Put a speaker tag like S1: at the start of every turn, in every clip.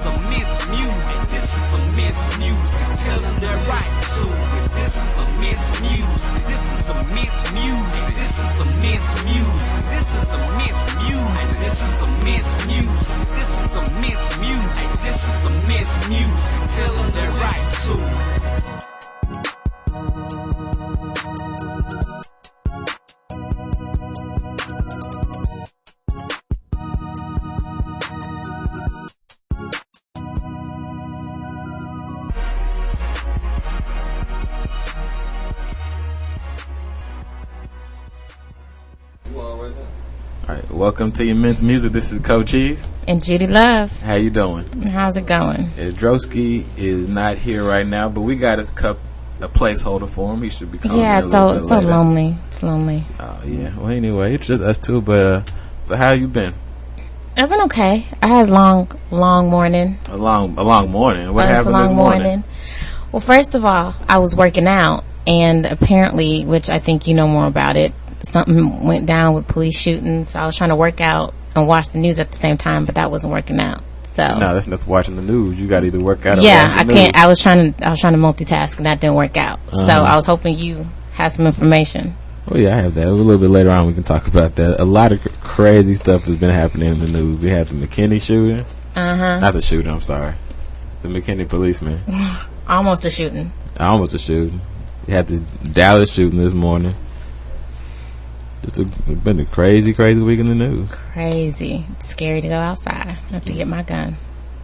S1: immense music. This is immense music. Tell them they're right to it. This is immense music. This is immense music. This is immense music. This is immense music. This is immense music. This is immense music. This is immense music. Tell them they're right to it.
S2: Alright, welcome to Immense Music. This is Cochise
S3: and Judy Luv.
S2: How you doing?
S3: How's it going?
S2: Droski is not here right now, but we got his cup, a placeholder for him. He should be coming.
S3: Yeah, it's so lonely. It's lonely.
S2: Oh yeah. Well, anyway, it's just us two. But so how you been?
S3: I've been okay. I had a long morning.
S2: A long morning. What happened this morning?
S3: Well, first of all, I was working out, and apparently, which I think you know more about it, something went down with police shooting. So I was trying to work out and watch the news at the same time, but that wasn't working out. So
S2: no, that's just watching the news. You got to either work out or
S3: yeah,
S2: watch the
S3: I can't.
S2: news.
S3: I was trying to multitask, and that didn't work out. So I was hoping you had some information.
S2: Well, yeah, I have that. A little bit later on, we can talk about that. A lot of crazy stuff has been happening in the news. We have the McKinney shooting. Not the shooting. I'm sorry. The McKinney policeman.
S3: Almost a shooting.
S2: Almost a shooting. We had the Dallas shooting this morning. It's been a crazy week in the news.
S3: Crazy. It's scary to go outside. I have to get my gun.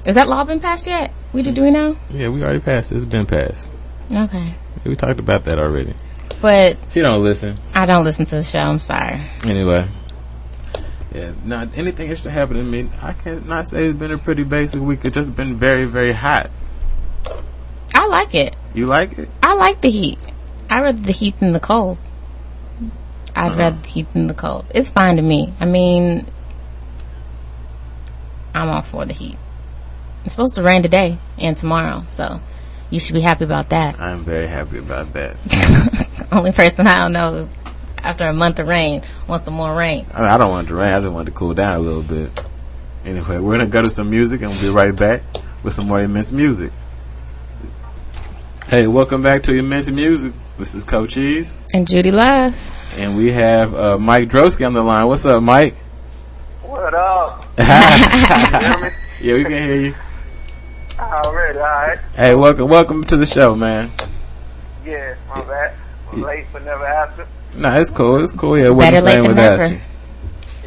S3: Has that law been passed yet? Do we know?
S2: Yeah, we already passed it. It's been passed.
S3: Okay.
S2: Yeah, we talked about that already.
S3: But
S2: she don't listen.
S3: I don't listen to the show. I'm sorry.
S2: Anyway. Yeah, not anything interesting happened to me. I cannot say it's been a pretty basic week. It's just been very, very hot.
S3: I like it.
S2: You like it?
S3: I like the heat. I'd rather the heat than the cold. I'd rather the heat than the cold. It's fine to me. I mean, I'm all for the heat. It's supposed to rain today and tomorrow, so you should be happy about that.
S2: I'm very happy about that.
S3: Only person I don't know after a month of rain wants some more rain.
S2: I mean, I don't want it to rain. I just want it to cool down a little bit. Anyway, we're going to go to some music and we'll be right back with some more Immense Music. Hey, welcome back to Immense Music. This is Cochise
S3: and Judy Luv.
S2: And we have Mike Droski on the line. What's up, Mike?
S4: What up?
S2: You hear me? Yeah, we can hear you.
S4: Already, alright.
S2: Hey, welcome to the show, man.
S4: Yeah, my bad. I'm late but never absent.
S2: Nah, it's cool. Yeah, it wasn't the same without you.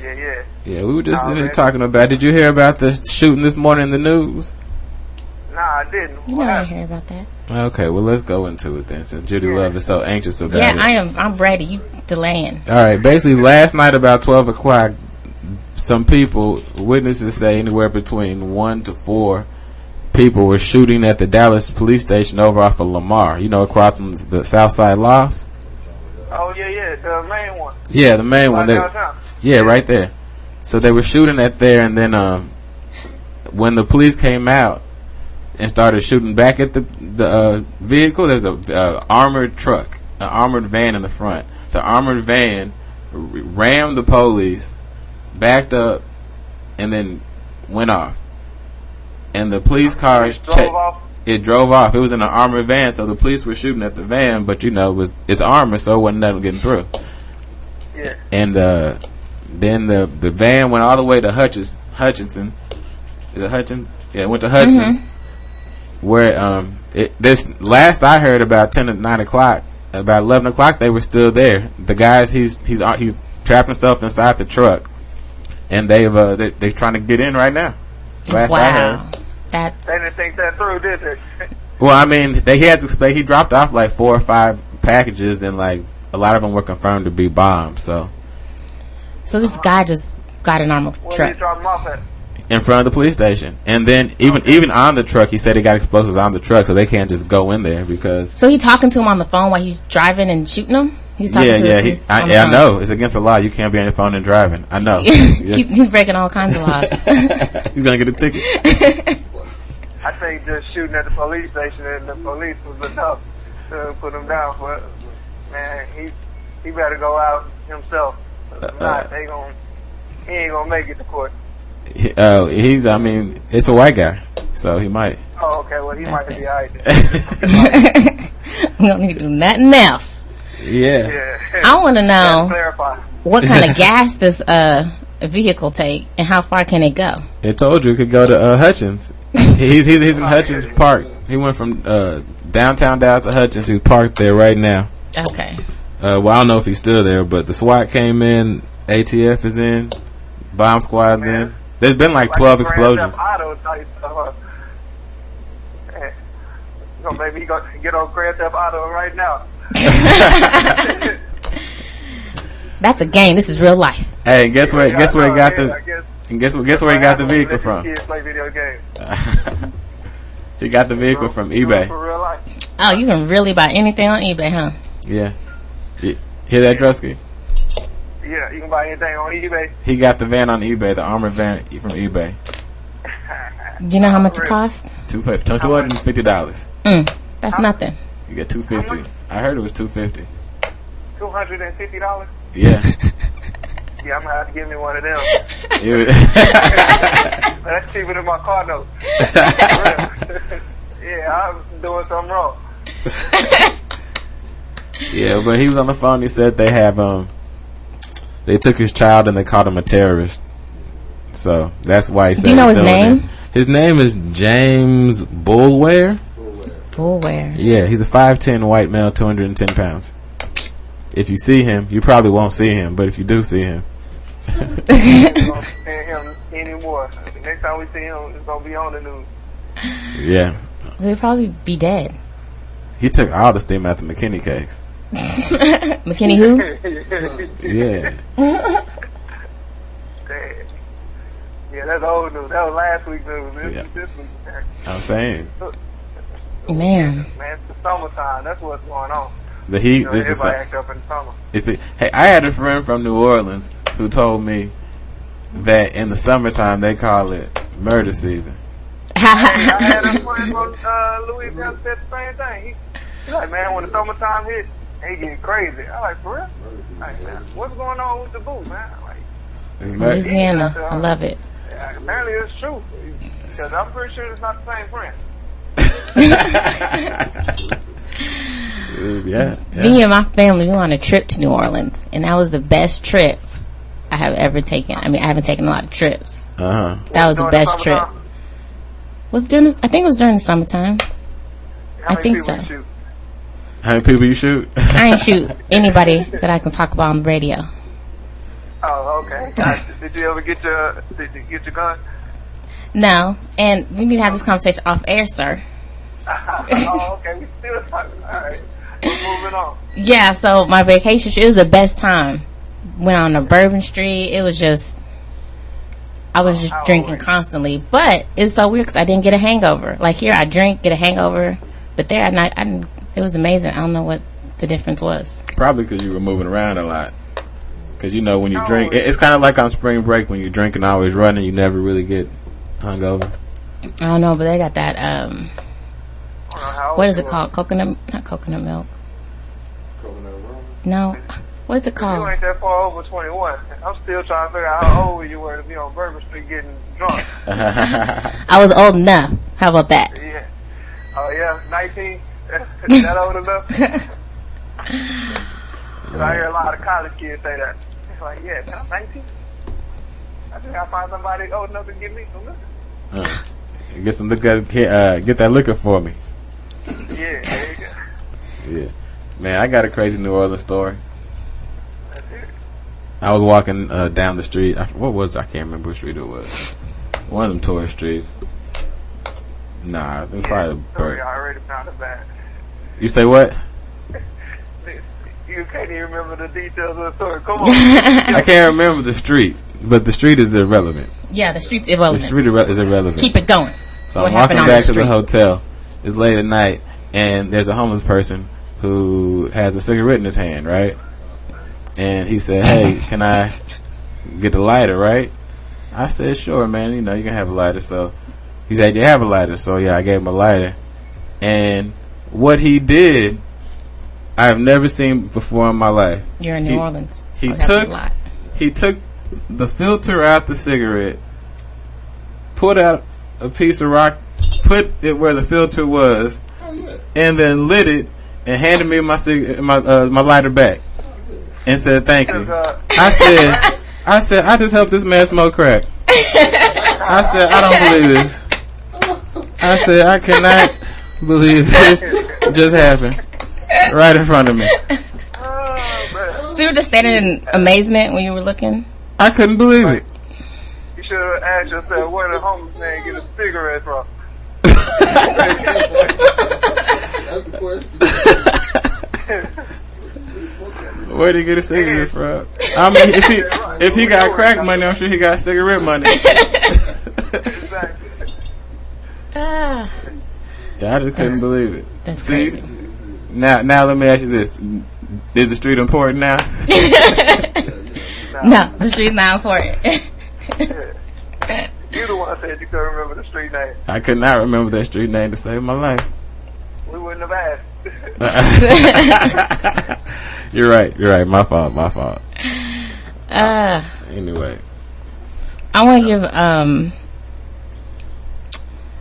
S4: Yeah.
S2: Yeah, we were just sitting here talking about. Did you hear about the shooting this morning in the news?
S4: Nah, I didn't.
S3: You know I didn't hear about that.
S2: Okay, well, let's go into it then, since Judy Luv is so anxious about it.
S3: Yeah, I'm ready. You delaying.
S2: All right, basically, last night about 12 o'clock, some people, witnesses say anywhere between 1 to 4 people were shooting at the Dallas police station over off of Lamar, across from the Southside Lofts.
S4: Oh, yeah, the main one.
S2: Yeah, the main one. Yeah, right there. So they were shooting at there, and then when the police came out and started shooting back at the vehicle, there's a armored truck, an armored van in the front. The armored van rammed the police, backed up, and then went off. And the police car drove off. It was in an armored van, so the police were shooting at the van, but it's armored, so it wasn't nothing getting through.
S4: Yeah.
S2: And then the van went all the way to Hutchinson. Is it Hutchinson? Yeah, it went to Hutchins. Where this last I heard about 10 to 9 o'clock, about 11 o'clock they were still there. The guys he's trapped himself inside the truck, and they're trying to get in right now. Last I heard.
S4: They didn't think that through, did they?
S2: Well, I mean, he dropped off like 4 or 5 packages, and like a lot of them were confirmed to be bombs. So
S3: this guy just got an armored truck.
S4: Where did he drop them off at?
S2: In front of the police station. And then even on the truck, he said he got explosives on the truck, so they can't just go in there because.
S3: So he talking to him on the phone while he's driving and shooting him? He's talking to the police on the phone.
S2: I know. It's against the law. You can't be on your phone and driving. I know.
S3: He's breaking all kinds of laws.
S2: He's going to get a ticket.
S4: I think just shooting at the police station and the police was enough to put him down. But, man, he better go out himself. If not, he ain't going to make it to court.
S2: It's a white guy. So he might.
S4: Oh, okay. Well, he might be alright.
S3: We don't need to do nothing else.
S2: Yeah.
S3: I want to know
S4: Clarify.
S3: what kind of gas this vehicle take and how far can it go?
S2: It told you it could go to Hutchins. He's in Hutchins Park. He went from downtown Dallas to Hutchins. He's parked there right now.
S3: Okay.
S2: Well, I don't know if he's still there, but the SWAT came in. ATF is in. Bomb squad's in. There's been like 12 explosions.
S4: Maybe he gonna get on Grand Theft Auto right now.
S2: That's
S3: a game. This is real life.
S2: Hey, guess where he got the vehicle from?
S4: Kids play video games.
S2: He got the vehicle from eBay.
S4: For real life.
S3: Oh, you can really buy anything on eBay, huh?
S2: Yeah. Hear that, Droski?
S4: Yeah, you can buy anything on eBay.
S2: He got the van on eBay, the armored van from eBay.
S3: Do you know how much it costs?
S2: $250.
S3: That's nothing.
S2: You get $250. I heard it was $250.
S4: $250?
S2: Yeah.
S4: Yeah, I'm gonna have to give me one of them. That's cheaper than my car note. Yeah, I'm doing something wrong.
S2: Yeah, but he was on the phone. He said they have they took his child and they called him a terrorist. So that's why he said.
S3: Do you know his name?
S2: His name is James Boulware.
S3: Boulware.
S2: Yeah, he's a 5'10" white male, 210 pounds. If you see him, you probably won't see him, but if you do see him,
S4: we won't see him anymore. The next time we see him, it's gonna be on the news.
S2: Yeah.
S3: He'll probably be dead.
S2: He took all the steam out the McKinney case.
S3: McKinney who?
S2: Yeah.
S4: Yeah, that's old news. That was last week's news. This week.
S2: I'm saying.
S3: Man,
S4: it's the summertime. That's what's going on.
S2: The heat.
S4: Everybody act up in summer.
S2: Hey, I had a friend from New Orleans who told me that in the summertime they call it murder season.
S4: I had a friend from Louisiana said the same thing. He's like, man, when the summertime hits, they get crazy. I'm like, for real? Like, man, what's going on with the booth, man? Like,
S3: Louisiana, I love it.
S4: Yeah, apparently it's true. Because I'm pretty sure it's not the same friend.
S2: Yeah.
S3: Me and my family, we went on a trip to New Orleans, and that was the best trip I have ever taken. I mean, I haven't taken a lot of trips. That was the best trip. I think it was during the summertime. I think so.
S2: How many people you shoot?
S3: I ain't shoot anybody that I can talk about on the radio.
S4: Oh, okay. Did you ever get your gun?
S3: No, and we need to have this conversation off air, sir.
S4: Oh, okay. We still talking. All right. We're moving on.
S3: Yeah, so my vacation, it was the best time. Went on the Bourbon Street. It was just, I was just drinking constantly. But it's so weird because I didn't get a hangover. Like here, I drink, get a hangover. But there, it was amazing. I don't know what the difference was.
S2: Probably because you were moving around a lot. Because, you know, when you drink, it's kind of like on spring break when you're drinking, always running, you never really get hungover.
S3: I don't know, but they got that, what is it called? Not coconut milk.
S2: Coconut rum?
S3: No. What is it called?
S4: You ain't that far over 21. I'm still trying to figure out how old you were to be on Bourbon Street getting drunk.
S3: I was old enough. How about that?
S4: Yeah. Oh, yeah. 19? Is that old enough? Cause I hear a lot of college kids say that. It's like, yeah, I'm 19. I think I find somebody old enough to give me some liquor.
S2: Get some liquor. Get that liquor for me.
S4: Yeah, there you go.
S2: Yeah, man, I got a crazy New Orleans story. I was walking down the street. I can't remember what street it was. One of them tourist streets. Nah, it was probably a bird.
S4: I already found it bad.
S2: You say what?
S4: You can't even remember the details of the story. Come on.
S2: I can't remember the street, but the street is irrelevant.
S3: Yeah, the street's irrelevant.
S2: The street is irrelevant.
S3: Keep it going.
S2: So I'm walking back to the hotel. It's late at night, and there's a homeless person who has a cigarette in his hand, right? And he said, "Hey, can I get a lighter?" Right? I said, "Sure, man. You know, you can have a lighter." So he said, "You have a lighter?" So yeah, I gave him a lighter. And what he did, I've never seen before in my life.
S3: You're in New Orleans.
S2: He took the filter out the cigarette, pulled out a piece of rock put it where the filter was, and then lit it and handed me my lighter back and said thank you. I said I just helped this man smoke crack. I said I don't believe this. I said I cannot believe this just happened right in front of me.
S3: So you were just standing in amazement when you were looking?
S2: I couldn't believe it.
S4: You should have asked yourself where the homeless man get a cigarette from.
S5: That's the question.
S2: Where'd he get a cigarette from? I mean, if he got crack money, I'm sure he got cigarette money. Yeah, I just couldn't believe it.
S3: That's crazy.
S2: Now let me ask you this: is the street important now?
S3: No, the street's not important.
S4: You the one said you couldn't remember the street name.
S2: I could not remember that street name to save my life.
S4: We wouldn't have asked.
S2: You're right. My fault. Anyway,
S3: I want to give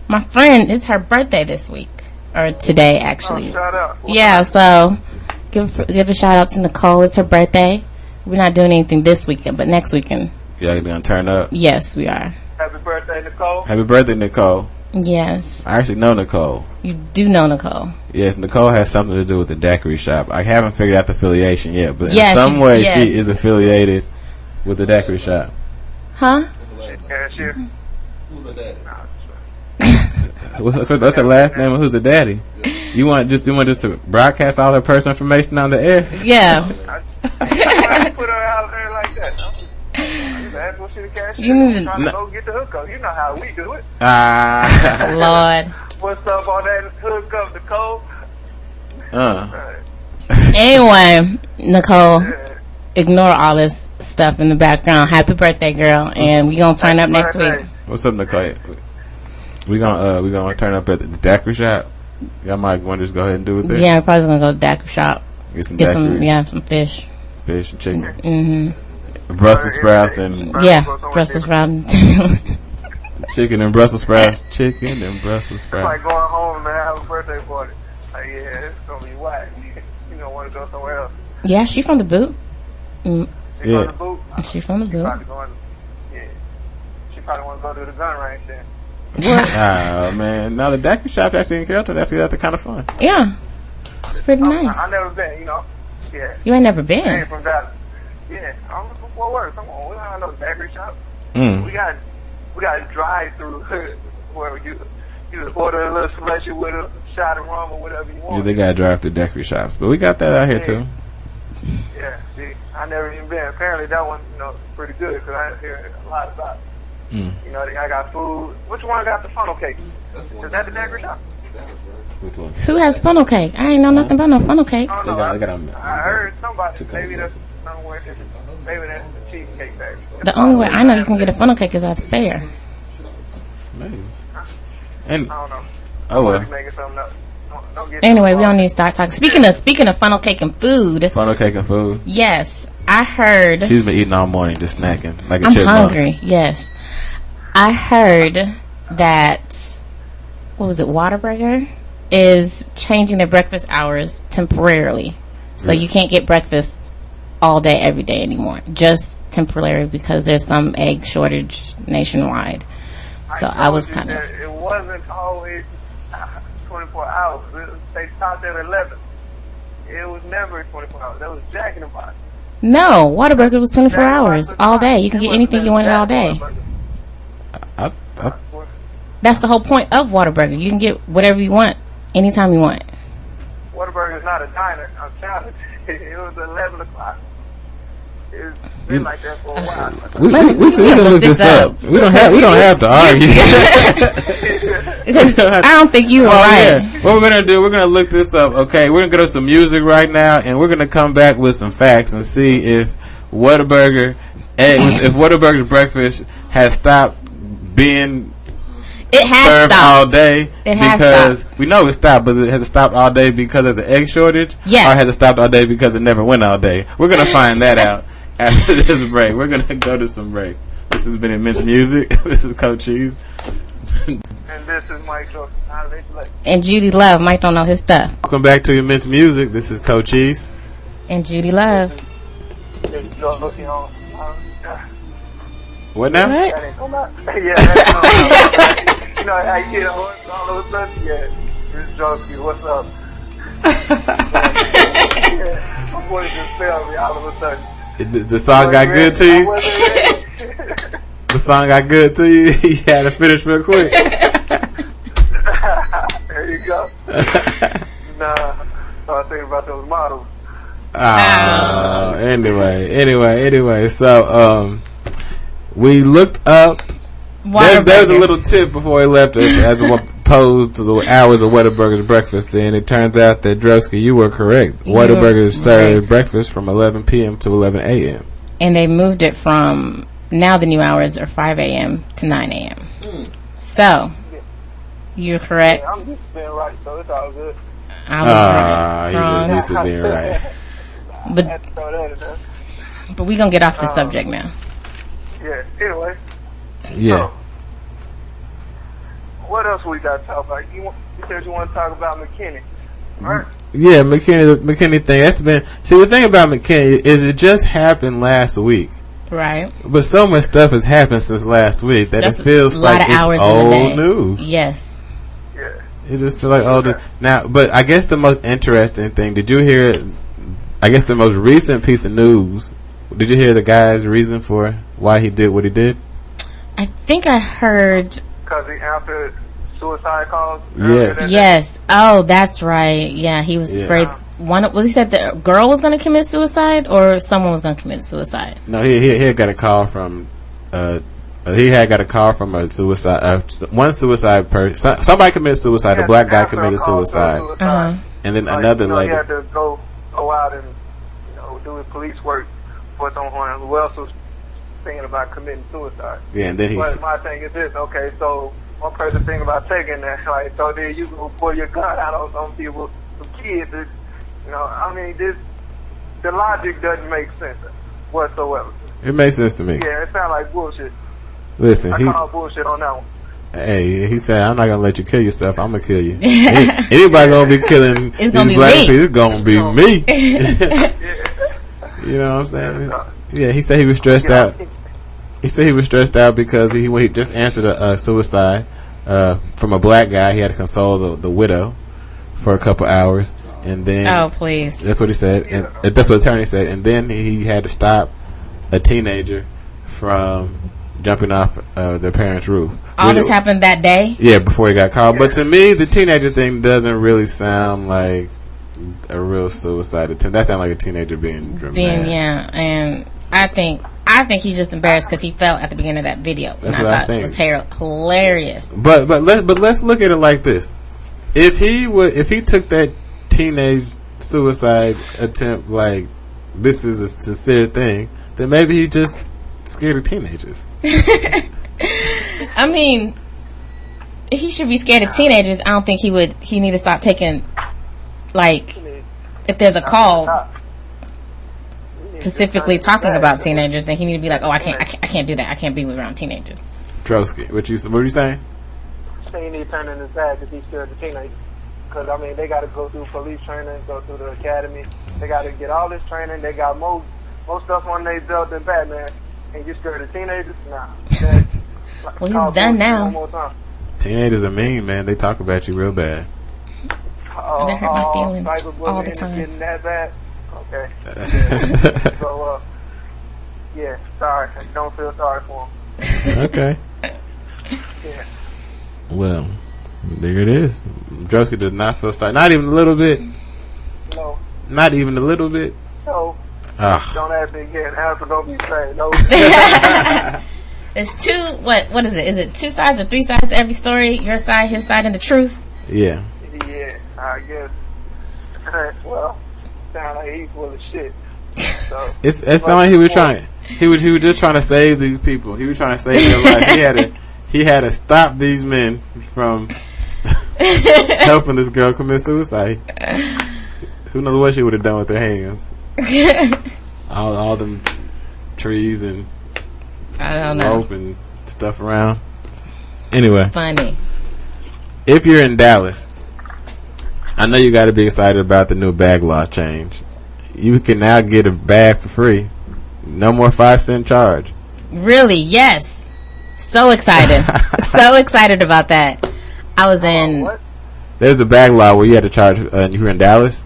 S3: my friend, it's her birthday this week or today actually.
S4: Oh, shout out.
S3: Yeah, so give a shout out to Nicole. It's her birthday. We're not doing anything this weekend, but next weekend.
S2: y'all gonna turn up?
S3: Yes, we are.
S4: Happy birthday, Nicole.
S2: Happy birthday, Nicole.
S3: Yes.
S2: I actually know Nicole.
S3: You do know Nicole.
S2: Yes, Nicole has something to do with the daiquiri shop. I haven't figured out the affiliation yet, but
S3: yes,
S2: in some way
S3: yes.
S2: she is affiliated with the daiquiri shop.
S3: Huh?
S4: Yeah, sure.
S5: Who's the daddy?
S2: What's her last name and who's the daddy? You want just to broadcast all her personal information on the air?
S3: Yeah.
S4: I put her out there like that. That's what she the cashier.
S3: You need to
S4: trying to go get the hookup. You know how we do it.
S3: Lord.
S4: What's up on that hookup, Nicole?
S3: Anyway, Nicole, ignore all this stuff in the background. Happy birthday, girl, and we gonna turn up next week.
S2: What's up, Nicole? We gonna turn up at the daiquiri shop. Y'all might want to just go ahead and do it there.
S3: Yeah, we're probably gonna go to the daiquiri shop.
S2: Get some
S3: some fish.
S2: Fish and chicken.
S3: Mm-hmm.
S2: Brussels sprouts and
S3: Brussels sprouts.
S2: chicken and Brussels sprouts. Chicken and Brussels
S4: It's
S2: sprouts.
S4: like going home and have a birthday party. Like, yeah, it's gonna be whack. You don't want to go somewhere else.
S3: Yeah, she from the boot.
S4: You
S2: Yeah.
S4: go to the boot?
S3: She from the boot.
S4: Probably going, yeah. She probably want to go to the gun range then.
S2: Oh man, now the daiquiri shop actually in Carrollton. That's kind of fun.
S3: Yeah, it's pretty nice.
S4: I never been, Yeah.
S3: You ain't never
S4: I
S3: been.
S4: ain't from Dallas. Yeah, I'm looking for work. Come on, we don't have no daiquiri shop.
S2: Mm.
S4: We got a drive through where you order a little slushy with a shot of rum or whatever you want.
S2: Yeah, they got drive-through daiquiri shops, but we got that out here too.
S4: Yeah, see, I never even been. Apparently that one, pretty good because I hear a lot about it.
S2: Mm.
S4: I got food. Which one got the funnel cake? Is that the daiquiri shop?
S2: Which one?
S3: Who has funnel cake? I ain't know nothing about no funnel cake.
S4: I don't
S2: They
S4: know.
S2: got them.
S4: I heard somebody. Maybe that's somewhere. Maybe that's the cheesecake baby.
S3: The only way I know you can get a funnel cake is at the fair.
S2: Maybe. And
S4: I don't know.
S2: oh well,
S4: Making something up. Don't get
S3: Anyway, we don't need to start talking. Speaking of funnel cake and food,
S2: funnel cake and food.
S3: yes, I heard.
S2: She's been eating all morning, just snacking like a
S3: I'm
S2: chipmunk.
S3: hungry. Yes, I heard that. What was it? Whataburger is changing their breakfast hours temporarily, so you can't get breakfast all day, every day anymore. Just temporary because there's some egg shortage nationwide. So I was kind of.
S4: It wasn't always 24 hours. They stopped at 11. It was never 24 hours. That was Jack in the Box.
S3: No, Whataburger was 24 hours all day. You can get anything you wanted all day.
S2: I
S3: That's the whole point of Whataburger. You can get whatever you want anytime you want.
S4: Whataburger is not a diner. I'm telling you. It was 11 o'clock. It's been like that for a while.
S2: we can look this up. We don't have to argue.
S3: I don't think you were right.
S2: Yeah. What we're gonna do? We're gonna look this up. Okay, we're gonna go to some music right now, and we're gonna come back with some facts and see if Whataburger's breakfast has stopped being
S3: It has
S2: served
S3: stopped
S2: all day.
S3: It has
S2: because
S3: stopped.
S2: we know it stopped, but has it stopped all day because of the egg shortage?
S3: Yes.
S2: Or has it stopped all day because it never went all day? We're gonna find that out after this break. We're gonna go to some break. This has been Immense Music. This is Cochise.
S4: And this is Mike Droski.
S3: And Judy Luv. Mike don't know his stuff.
S2: Welcome back to Immense Music. This is Cochise
S3: and Judy Luv.
S2: What now?
S3: What?
S4: Yeah, that's you know how you get a horse all of a sudden? Yeah, this is Droski. What's up? Yeah, my voice just failed me all of a sudden.
S2: The song got good to you? The song got good to you? You had to finish real quick.
S4: There you go. Nah, I was thinking about those models.
S2: Anyway. So, we looked up. There's a little tip before he left us as opposed to the hours of Whataburger's breakfast, and it turns out that Droski, you were correct. Whataburger served breakfast from 11 p.m. to 11 a.m.
S3: And they moved it from, now the new hours are 5 a.m. to 9 a.m. So, you're correct.
S4: Yeah, I'm used to being right, so it's all good.
S3: I was right.
S2: He just used to being right.
S3: But we gonna get off the subject now.
S4: Yeah, anyway.
S2: Yeah.
S4: So, what else we got to talk about? You said you want to talk about McKinney, right?
S2: Yeah, the McKinney thing. That's been. See, the thing about McKinney is it just happened last week.
S3: Right.
S2: But so much stuff has happened since last week that
S3: That's
S2: it feels like it's old news.
S3: Yes.
S4: Yeah.
S2: It just feels like old now. But I guess the most interesting thing, did you hear? I guess the most recent piece of news. Did you hear the guy's reason for why he did what he did?
S3: I think I heard.
S4: Because he answered suicide calls.
S3: Yes. Oh, that's right. Yeah, he was sprayed. He said the girl was going to commit suicide, or someone was going to commit suicide.
S2: No, he had got a call from. He had got a call from a suicide. One suicide person. Somebody committed suicide. A black guy committed suicide. And then another lady.
S4: He had to go out and do his police work for someone who else was thinking about committing suicide.
S2: Yeah, and then
S4: But my thing is this. Okay, so one person thinking about taking that. Like, so then you go pull your gun out on some people, some kids. The logic doesn't make sense whatsoever.
S2: It makes sense to me.
S4: Yeah, it sounds like bullshit.
S2: Listen,
S4: I call bullshit on that one.
S2: Hey, he said, I'm not gonna let you kill yourself. I'm gonna kill you. Anybody gonna be killing these black people? It's gonna be me. You know what I'm saying? Yeah, he said he was stressed out. He said he was stressed out because he just answered a suicide from a black guy. He had to console the widow for a couple hours, and then
S3: please,
S2: that's what he said, and that's what the attorney said. And then he had to stop a teenager from jumping off their parents' roof.
S3: All this happened that day?
S2: Yeah, before he got called. But to me, the teenager thing doesn't really sound like a real suicide attempt. That sounds like a teenager being dramatic.
S3: And I think he's just embarrassed because he fell at the beginning of that video.
S2: That's
S3: and
S2: what
S3: I
S2: I think.
S3: It was hilarious.
S2: But let's look at it like this: if he took that teenage suicide attempt like this is a sincere thing, then maybe he just scared of teenagers.
S3: I mean, he should be scared of teenagers. I don't think he would. He need to stop taking, like, if there's a call specifically talking about teenagers, then he need to be like, oh, I can't do that. I can't be around teenagers.
S2: Droski, what are you saying?
S4: So you need to turn in his bag if he's scared of teenagers. Because, I mean, they got to go through police training, go through the academy. They got to get all this training. They got more stuff on their belt than Batman. And you scared of teenagers? Nah.
S3: Well, he's done now.
S4: One more time.
S2: Teenagers are mean, man. They talk about you real bad.
S3: That hurt my feelings all the time.
S4: Getting that bad? Okay. Yeah. So, yeah, sorry. I don't feel sorry for him.
S2: Okay.
S4: Yeah.
S2: Well, there it is. Droski does not feel sorry. Not even a little bit.
S4: No.
S2: Not even a little bit.
S4: No.
S2: Ugh.
S4: Don't ask me again. Answer don't be saying no.
S3: There's two. What is it? Is it two sides or three sides to every story? Your side, his side, and the truth.
S2: Yeah.
S4: Yeah, I guess. Well, sound like he's full of shit. So
S2: It sounded like he was trying. He was just trying to save these people. He was trying to save their life. He had to stop these men from helping this girl commit suicide. Who knows what she would have done with their hands? all them trees and
S3: I don't know.
S2: rope and stuff around. Anyway,
S3: Funny.
S2: if you're in Dallas, I know you got to be excited about the new bag law change. You can now get a bag for free. No more 5-cent charge.
S3: Really? Yes. So excited. So excited about that. I was in.
S2: There's a bag law where you had to charge. You were in Dallas.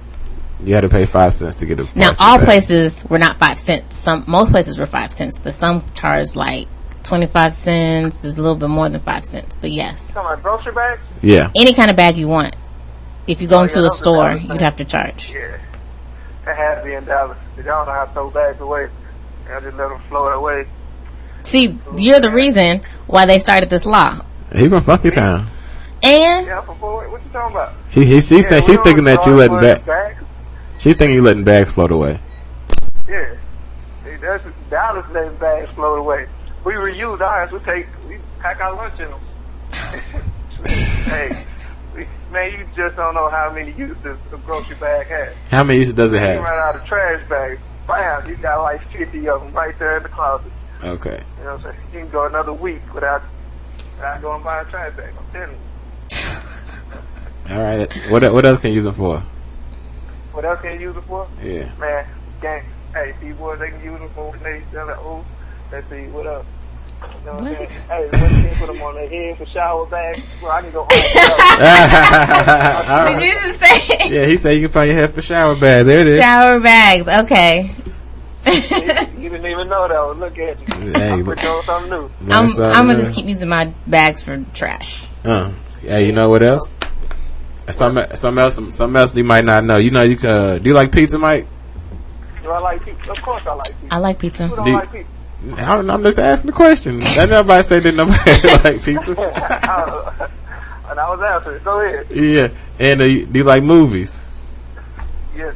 S2: You had to pay 5 cents to get a.
S3: Now all places were not 5 cents. Most places were 5 cents, but some charged like 25 cents. Is a little bit more than 5 cents. But yes.
S4: You talking about grocery bags?
S2: Yeah.
S3: Any kind of bag you want. If you go into a store, you'd have to charge.
S4: Yeah. That has to be in Dallas. They don't know how to throw bags away. I just let them float away.
S3: See, you're the reason why they started this law.
S2: He from Funky Town.
S3: And
S4: Yeah, what you talking about?
S2: She said she's thinking that you letting bags. She thinking you letting bags float away.
S4: Yeah. That's Dallas letting bags float away. We reuse ours. We pack our lunch in them. Hey, man, you just don't know how many uses a grocery bag has.
S2: How many uses does it
S4: You
S2: have?
S4: run out of trash bags. Bam, you got like 50 of them right there in the closet.
S2: Okay.
S4: You know what I'm saying? You can go another week without going and buy a trash bag. I'm telling you.
S2: All right. What else can you use them for?
S4: What else can you use it for?
S2: Yeah.
S4: Man, gang. Hey, these boys, they can use them for when they sell it. Oh, let's see, what else? You know what I'm saying? Hey, when you can put them on their head for shower bags, well, I can go home.
S3: did you just say?
S2: Yeah, he said you can find your head for shower bag. There it is.
S3: Shower bags. Okay.
S4: You didn't even know that. Well, look at you.
S2: Hey,
S4: I'm putting on something new.
S3: I'm gonna just keep using my bags for trash.
S2: Hey, you know what else? Something else you might not know. You know, do you like pizza, Mike?
S4: Do I like pizza? Of course I like pizza.
S3: I like pizza.
S4: Who don't like pizza?
S2: I'm just asking the question. Let nobody say that nobody like pizza.
S4: And I was answering. Go ahead.
S2: Yeah. And do you like movies?
S4: Yes.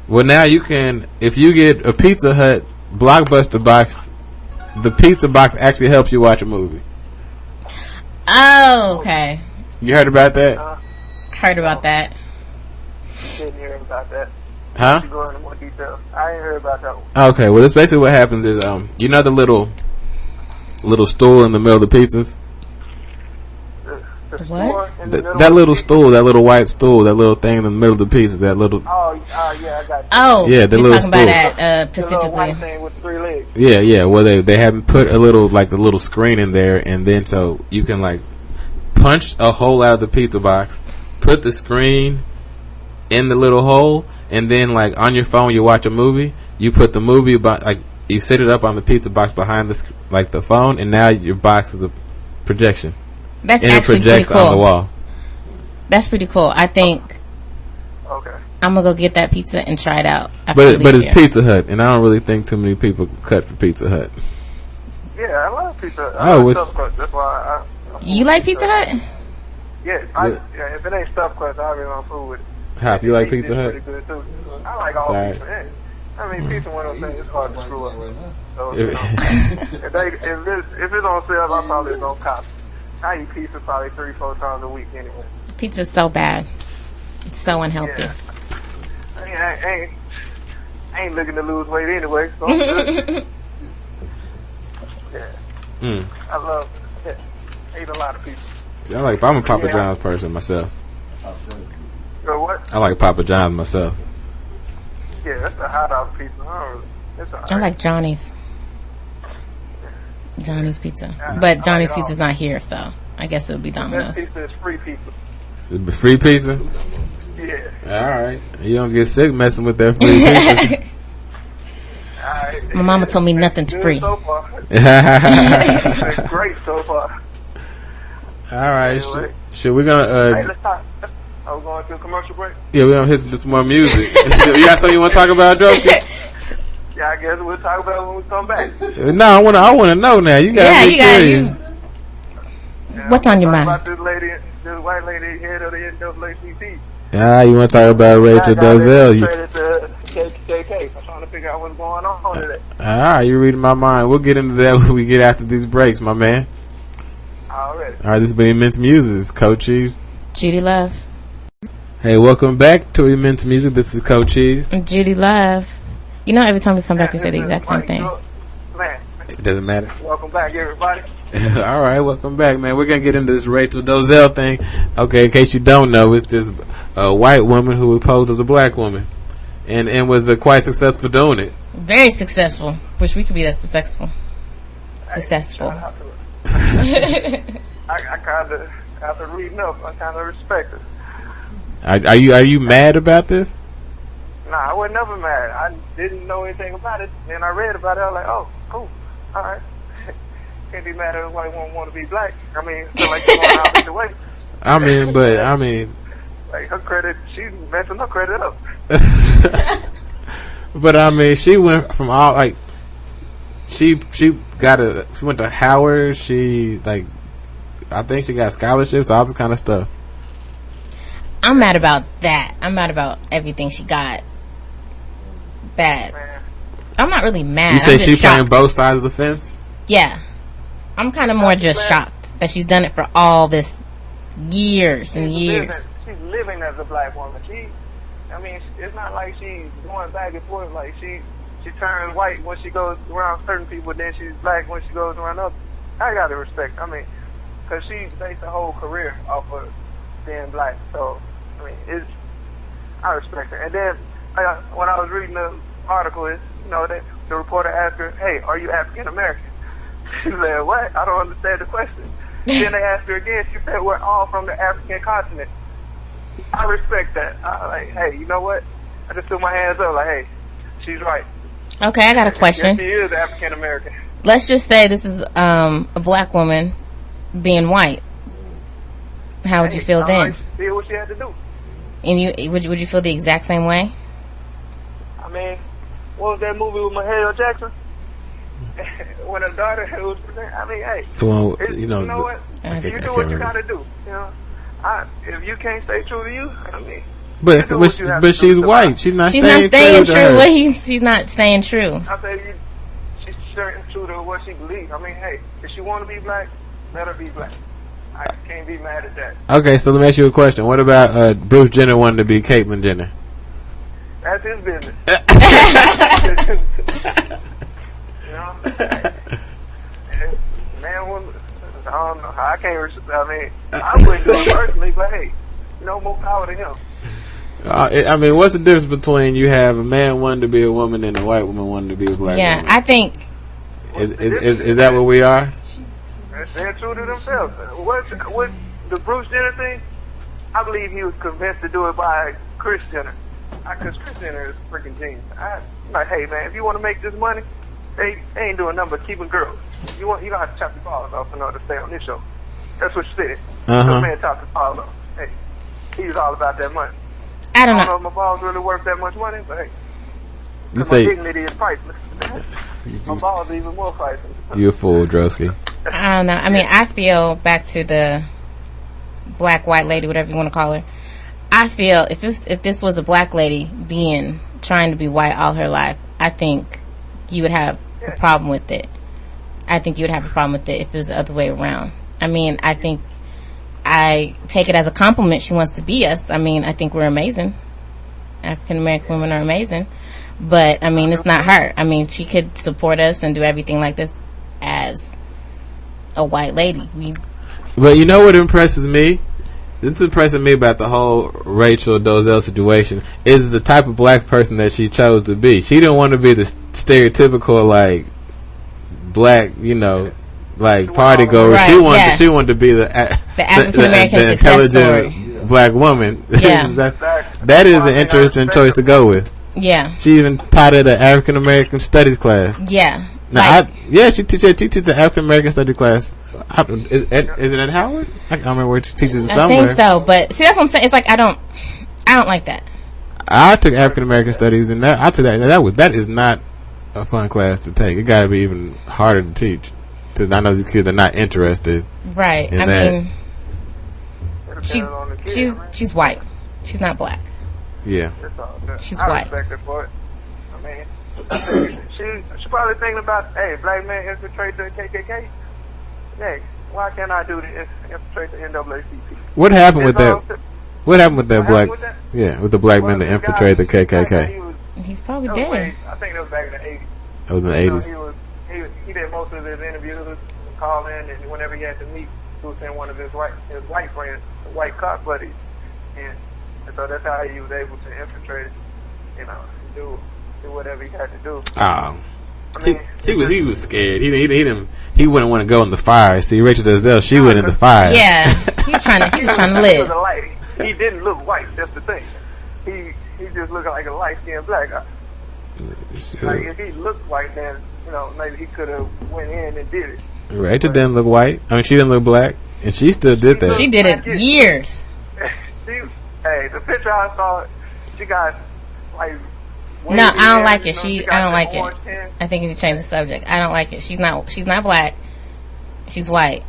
S2: Well, now you can, if you get a Pizza Hut Blockbuster box, the pizza box actually helps you watch a movie.
S3: Oh, okay.
S2: You heard about that?
S3: Heard about that.
S4: Didn't hear about that.
S2: Huh?
S4: You go into more detail. I ain't heard about that one.
S2: Okay, well, that's basically what happens is, you know the little stool in the middle of the pizzas?
S4: The
S3: What?
S4: store in the middle
S2: That
S4: of
S2: little
S4: the
S2: stool, that little white stool, that little thing in the middle of the pieces, that little...
S4: Oh, yeah, I got you.
S3: Oh,
S2: Yeah, the
S3: you're
S2: little
S3: talking about
S2: stool.
S3: that
S4: The little white
S3: specifically.
S4: thing with 3 legs.
S2: Yeah, well, they haven't put a little, like, the little screen in there, and then so you can, like, punch a hole out of the pizza box, put the screen in the little hole, and then, like, on your phone you watch a movie, you put the movie, like, you set it up on the pizza box behind the phone, and now your box is a projection.
S3: That's
S2: And it
S3: actually pretty
S2: projects on the
S3: cool.
S2: wall.
S3: That's pretty cool. I think
S4: Okay.
S3: I'm gonna go get that pizza and try it out.
S2: But it's Pizza Hut, and I don't really think too many people cut for Pizza Hut.
S4: Yeah, I love pizza.
S2: Oh,
S4: love
S2: it's-
S4: stuffed crust. That's why
S3: You like Pizza Hut?
S4: Yeah, if it ain't stuffed crust, I really don't fool with it.
S2: Hop, you like
S4: It's
S2: Pizza Hut?
S4: pretty good too. I like all
S2: Sorry.
S4: pizza. Yeah. I mean, pizza one of those things. It's hard to screw up.
S5: Right now.
S4: So, you know, if it's on sale, I probably don't cop it. I eat pizza probably 3-4 times a week anyway.
S3: Pizza's so bad. It's so unhealthy.
S4: Yeah. I mean, I ain't looking to lose weight anyway. So I'm good. Yeah. I love it. Yeah. I eat a lot of pizza.
S2: I'm a Papa John's person myself.
S4: So what?
S2: I like Papa John's myself.
S4: Yeah, that's a hot dog pizza. I don't really, it's all right.
S3: I like Johnny's. Johnny's Pizza. But Johnny's Pizza's not here, so I guess it would be
S4: That
S3: Domino's.
S4: pizza is free pizza.
S2: The free pizza?
S4: Yeah.
S2: Alright. You don't get sick messing with that free pizza.
S4: Alright.
S3: My mama told me nothing's
S4: Good
S3: free.
S4: so far. It's great so far.
S2: Alright.
S4: Anyway.
S2: Should we gonna
S4: Hey, let's talk. Are we going to a commercial break?
S2: yeah, we're gonna hit some more music. You got something you wanna talk about, Droski?
S4: Yeah, I guess we'll talk about it when we come back.
S2: No, I wanna know now. You gotta be curious.
S4: Yeah,
S3: What's on your
S4: talk
S3: mind?
S4: about this white lady, head of the NAACP.
S2: You wanna talk about Rachel Dozell.
S4: KKK. I'm trying to figure out what's going on today.
S2: Alright, you're reading my mind. We'll get into that when we get after these breaks, my man.
S4: Already.
S2: Alright, this has been Immense Music. This is Cochise.
S3: Judy Luv.
S2: Hey, welcome back to Immense Music. This is Cochise.
S3: Judy Luv. You know, every time we come back, we say the exact same thing.
S4: Man,
S2: It doesn't matter.
S4: welcome back, everybody.
S2: All right, welcome back, man. We're gonna get into this Rachel Dolezal thing. Okay, in case you don't know, it's this white woman who posed as a black woman, and was quite successful doing it.
S3: Very successful. Wish we could be that successful. Successful.
S4: I kind of, after reading up, I kind of respect it.
S2: Are you mad about this?
S4: Nah, I was never mad. I didn't know anything about it. Then I read about it. I was like, oh, cool. All right. Can't be mad at a white woman want to be black. I mean, feel like she's going out either way. Like, her credit, she's messing her credit up.
S2: But I mean, she went from all, like, she went to Howard. I think she got scholarships, all this kind of stuff.
S3: I'm mad about that. I'm mad about everything she got. Bad.
S4: Man.
S3: I'm not really mad.
S2: You say she's playing
S3: shocked.
S2: both sides of the fence?
S3: Yeah. I'm kind of more just shocked that she's done it for all this years and years.
S4: She's living as a black woman. It's not like she's going back and forth. Like, she turns white when she goes around certain people, then she's black when she goes around others. I gotta respect. Because she based her whole career off of being black. So, I respect her. And then, when I was reading the article, that the reporter asked her, hey, are you African American? She said, what? I don't understand the question. Then they asked her again. She said, we're all from the African continent. I respect that. I like, hey, you know what? I just threw my hands up like, hey, she's right.
S3: Okay, I got a question.
S4: Yes, she is African American.
S3: Let's just say this is a black woman being white. How would you feel then?
S4: She did what she had to do.
S3: And would you feel the exact same way?
S4: What was that movie with Mahalia Jackson? When her daughter was pregnant, hey.
S2: Well,
S4: you know what? You do what you gotta do. If you can't stay true to you,
S2: But she's white. She's not staying
S3: true. She's not staying true.
S4: I say she's staying true to what she believes. Hey, if she want to be black, let her be black. I can't be mad at that.
S2: Okay, so let me ask you a question. What about Bruce Jenner wanting to be Caitlyn Jenner?
S4: That's his business. Man, woman, I don't know. I can't. I wouldn't do it personally, but hey, more power to him.
S2: What's the difference between you have a man wanting to be a woman and a white woman wanting to be a black woman?
S3: Yeah, I think.
S2: Is that what we are?
S4: They're true to themselves. What the Bruce Jenner thing? I believe he was convinced to do it by Kris Jenner. Because Kris Jenner is a freaking genius. I'm like, hey man, if you want to make this money, they ain't doing nothing but keeping girls. You don't have to chop your balls off in order to stay on this show. That's what she said. This man chopped his balls off. Hey, he's all about that money.
S3: I don't
S4: know if my balls really worth that much money, but hey,
S2: you say
S4: my dignity is priceless. My balls are even more priceless.
S2: You're a fool, Droski.
S3: I don't know. I feel back to the black white lady, whatever you want to call her. I feel if this was a black lady trying to be white all her life, I think you would have a problem with it. I think you would have a problem with it if it was the other way around. I think I take it as a compliment. She wants to be us. I think we're amazing. African American women are amazing. But, it's not her. She could support us and do everything like this as a white lady.
S2: But you know what impresses me? What's impressing me about the whole Rachel Dolezal situation is the type of black person that she chose to be. She didn't want to be the stereotypical, like, black, party goer. Right, she wanted to be the
S3: African American success story.
S2: Black woman.
S3: Yeah.
S2: that is an interesting choice to go with.
S3: Yeah.
S2: She even taught at an African American studies class.
S3: Yeah.
S2: Now, she teaches the African American study class. Is it at Howard? I don't remember where she teaches it somewhere.
S3: I think so, but see, that's what I'm saying. It's like I don't like that.
S2: I took African American studies, and I took that. That is not a fun class to take. It got to be even harder to teach. I know these kids are not interested.
S3: Right. She's white. She's not black.
S2: Yeah.
S3: She's white.
S4: I respect her for it. She probably thinking about, hey, black man infiltrate the KKK. Hey, why can't I do this? Infiltrate the NAACP.
S2: What happened with that? What happened with that black? Yeah, with the black man that infiltrated the KKK.
S3: He's probably dead.
S4: I think that was back in the 80s.
S2: That was in the 80s.
S4: He did most of his interviews call in, and whenever he had to meet, he would send one of his white friends, the white cop buddies, and so that's how he was able to infiltrate it, you know, do whatever he had to do.
S2: Oh. He was scared. He wouldn't want to go in the fire. See, Rachel Dozell, she went in the fire.
S3: Yeah, he was trying to live.
S4: He didn't look white. That's the thing. He just looked like a light skinned black guy. Like if he looked white, then you know maybe he could have went in and did it.
S2: Rachel didn't look white. I mean, she didn't look black, and she still did that.
S3: She did it years.
S4: Hey, the picture I saw, she got like.
S3: No, I don't like it. I don't like it. I think you should change the subject. I don't like it. She's not black. She's white.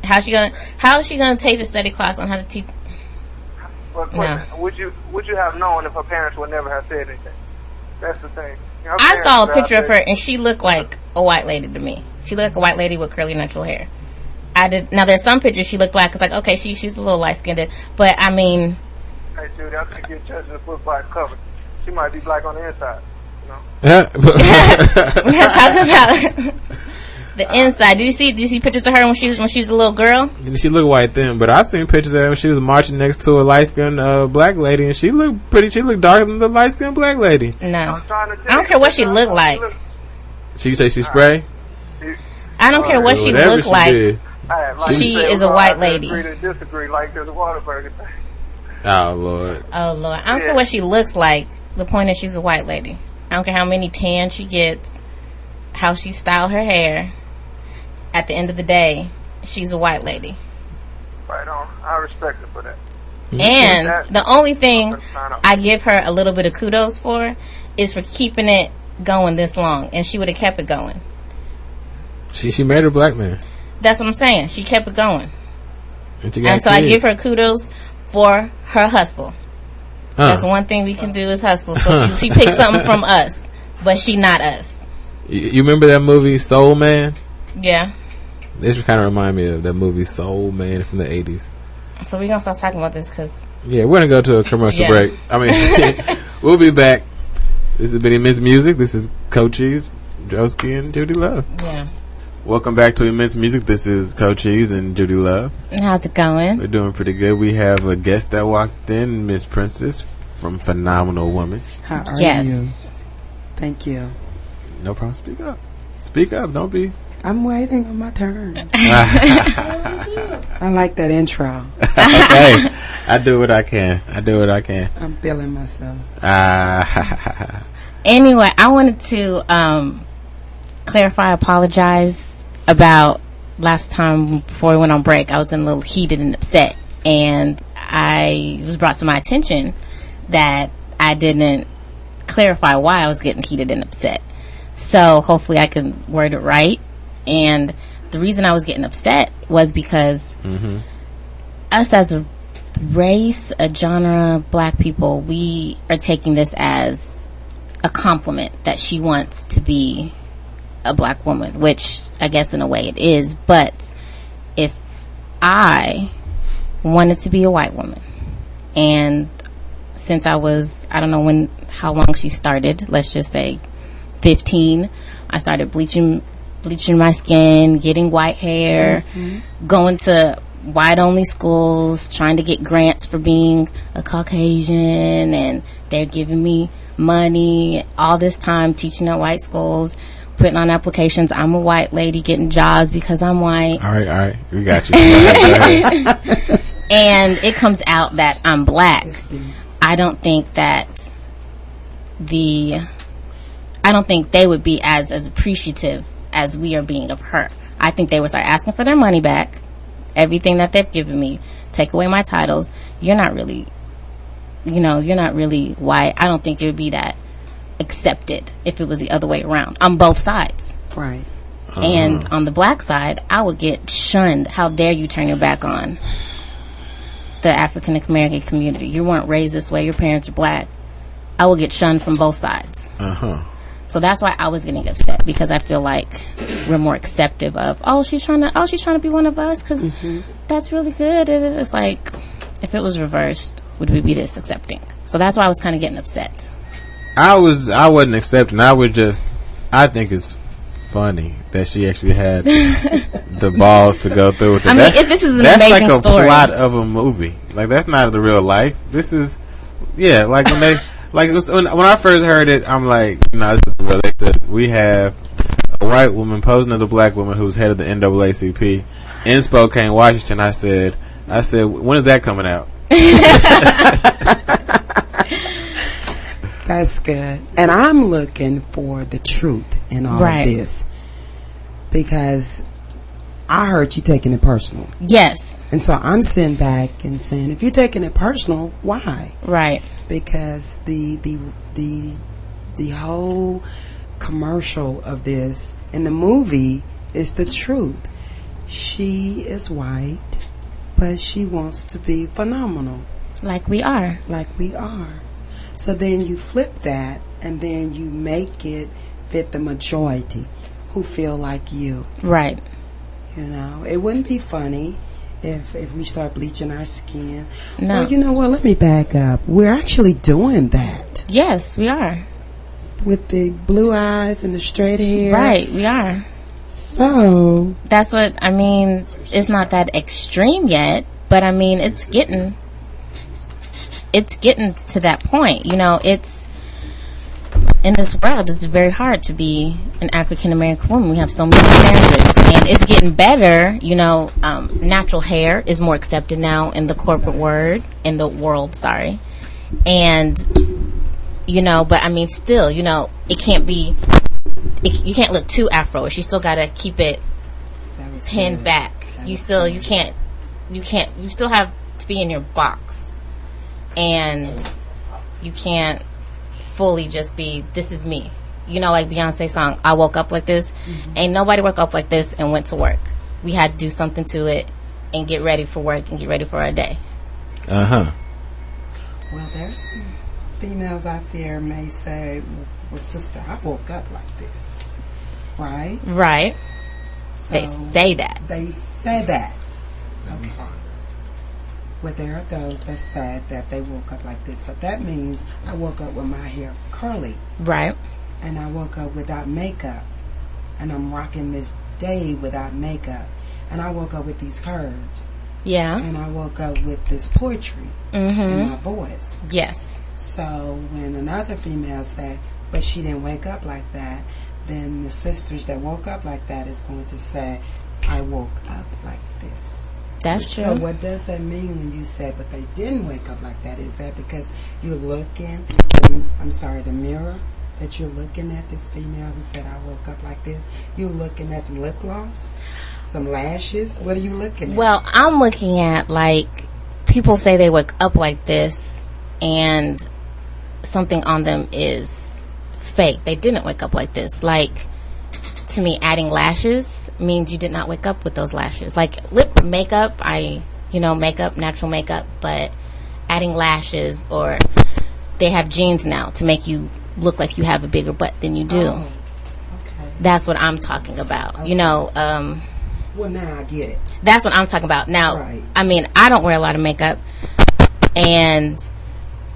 S3: How is she gonna take a study class on how to teach?
S4: No. Would you have known if her parents would never have said anything? That's the thing.
S3: I saw a picture of her and she looked like a white lady to me. She looked like a white lady with curly natural hair. I did. Now there's some pictures she looked black. It's like okay, she's a little light skinned, but I mean.
S4: Hey, Judy, I think you're judging the book by its cover. She might be black on the inside, you know.
S3: We're talking about the inside. Did you see pictures of her when she was a little girl?
S2: She looked white then, but I seen pictures of her when she was marching next to a light skinned black lady, and she looked pretty. She looked darker than the light skinned black lady.
S3: No, I don't care what she looked like.
S2: She say she spray.
S3: I don't care what she looked like. She is a white lady.
S4: Disagree like there's a Waterburger thing.
S2: Oh Lord.
S3: I don't care what she looks like. The point is she's a white lady. I don't care how many tan she gets, how she styled her hair. At the end of the day, she's a white lady.
S4: Right on. I respect her for that.
S3: And the only thing I give her a little bit of kudos for is for keeping it going this long. And she would have kept it going.
S2: She married a black man.
S3: That's what I'm saying. She kept it going.
S2: And so
S3: kids. I give her kudos for her hustle. That's one thing we can do is hustle. So she picked something from us, but she not us.
S2: You remember that movie Soul Man?
S3: Yeah.
S2: This kind of remind me of that movie Soul Man from the 80s.
S3: So we're going to start talking about this because...
S2: Yeah, we're going to go to a commercial break. I mean, we'll be back. This has been Immense Music. This is Cochise, Droski, and Judy Luv.
S3: Yeah.
S2: Welcome back to Immense Music. This is Cochise and Judy Luv.
S3: How's it going?
S2: We're doing pretty good. We have a guest that walked in, Miss Princess from Phenomenal Woman.
S6: How are you? Thank you.
S2: No problem. Speak up. Speak up. Don't be.
S6: I'm waiting on my turn. I like that intro.
S2: Hey, I do what I can.
S6: I'm feeling myself.
S3: Anyway, I wanted to clarify, apologize about last time before we went on break. I was getting a little heated and upset, and it was brought to my attention that I didn't clarify why I was getting heated and upset. So hopefully I can word it right. And the reason I was getting upset was because us as a race, a genre, black people, we are taking this as a compliment that she wants to be a black woman, which I guess in a way it is. But if I wanted to be a white woman, and since I was, I don't know how long she started, let's just say 15, I started bleaching my skin, getting white hair, going to white only schools, trying to get grants for being a Caucasian, and they're giving me money all this time teaching at white schools, putting on applications. I'm a white lady getting jobs because I'm white.
S2: All right, we got you.
S3: And it comes out that I'm black. I don't think they would be as appreciative as we are being of her. I think they would start asking for their money back, everything that they've given me, take away my titles. You're not really white. I don't think it would be that accepted if it was the other way around on both sides.
S6: Right.
S3: And on the black side, I would get shunned. How dare you turn your back on the African American community? You weren't raised this way. Your parents are black. I will get shunned from both sides. So that's why I was getting upset, because I feel like we're more acceptive of, she's trying to be one of us because that's really good. It's like, if it was reversed, would we be this accepting? So that's why I was kind of getting upset.
S2: I wasn't accepting. I think it's funny that she actually had the balls to go through with it.
S3: I mean, this is an amazing
S2: like a
S3: story.
S2: plot of a movie. Like, that's not the real life. This is, yeah, like when they, like, when I first heard it, I'm like, no, this isn't real. They said, we have a white woman posing as a black woman who's head of the NAACP in Spokane, Washington. I said, when is that coming out?
S6: That's good. And I'm looking for the truth in all of this, because I heard you taking it personal.
S3: Yes.
S6: And so I'm sitting back and saying, if you're taking it personal, why?
S3: Right.
S6: Because the whole commercial of this and the movie is the truth. She is white, but she wants to be phenomenal.
S3: Like we are.
S6: Like we are. So then you flip that, and then you make it fit the majority who feel like you.
S3: Right.
S6: You know, it wouldn't be funny if we start bleaching our skin.
S3: No.
S6: Well, you know what? Let me back up. We're actually doing that.
S3: Yes, we are.
S6: With the blue eyes and the straight hair.
S3: Right, we are.
S6: So.
S3: That's what, I mean, it's not that extreme yet, but I mean, it's getting to that point. You know, it's, in this world, it's very hard to be an African American woman. We have so many standards, and it's getting better. You know, natural hair is more accepted now in the corporate world. Sorry, and you know, but I mean, still, you know, it can't be. You can't look too Afro-ish. You still gotta keep it pinned back. You still have to be in your box, and you can't fully just be, this is me. You know, like Beyonce's song, I woke up like this. Mm-hmm. Ain't nobody woke up like this and went to work. We had to do something to it and get ready for work and get ready for our day.
S6: Well, there's some females out there may say, well, sister, I woke up like this. Right?
S3: Right.
S6: So
S3: they say that.
S6: They say that. Okay. Well, there are those that said that they woke up like this. So that means I woke up with my hair curly.
S3: Right.
S6: And I woke up without makeup. And I'm rocking this day without makeup. And I woke up with these curves.
S3: Yeah.
S6: And I woke up with this poetry in my voice.
S3: Yes.
S6: So when another female say, but she didn't wake up like that, then the sisters that woke up like that is going to say, I woke up like this.
S3: That's true.
S6: So what does that mean when you say, but they didn't wake up like that? Is that because you're looking, the mirror, that you're looking at this female who said, I woke up like this? You're looking at some lip gloss? Some lashes? What are you looking at?
S3: Well, I'm looking at, like, people say they wake up like this and something on them is fake. They didn't wake up like this. Like, to me, adding lashes means you did not wake up with those lashes. Like, lip makeup, makeup, natural makeup, but adding lashes, or they have jeans now to make you look like you have a bigger butt than you do.
S6: Oh, okay.
S3: That's what I'm talking about. Okay. You know,
S6: well, now I get it.
S3: That's what I'm talking about. Now,
S6: right. I
S3: mean, I don't wear a lot of makeup, and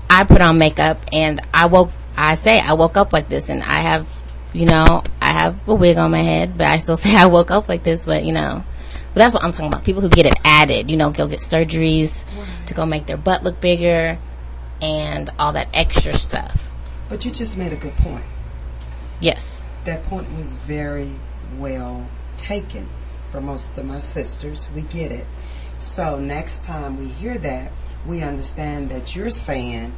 S3: I put on makeup, and I woke up like this, and I have a wig on my head, but I still say I woke up like this, but that's what I'm talking about. People who get it added, go get surgeries to go make their butt look bigger and all that extra stuff.
S6: But you just made a good point.
S3: Yes.
S6: That point was very well taken for most of my sisters. We get it. So next time we hear that, we understand that you're saying,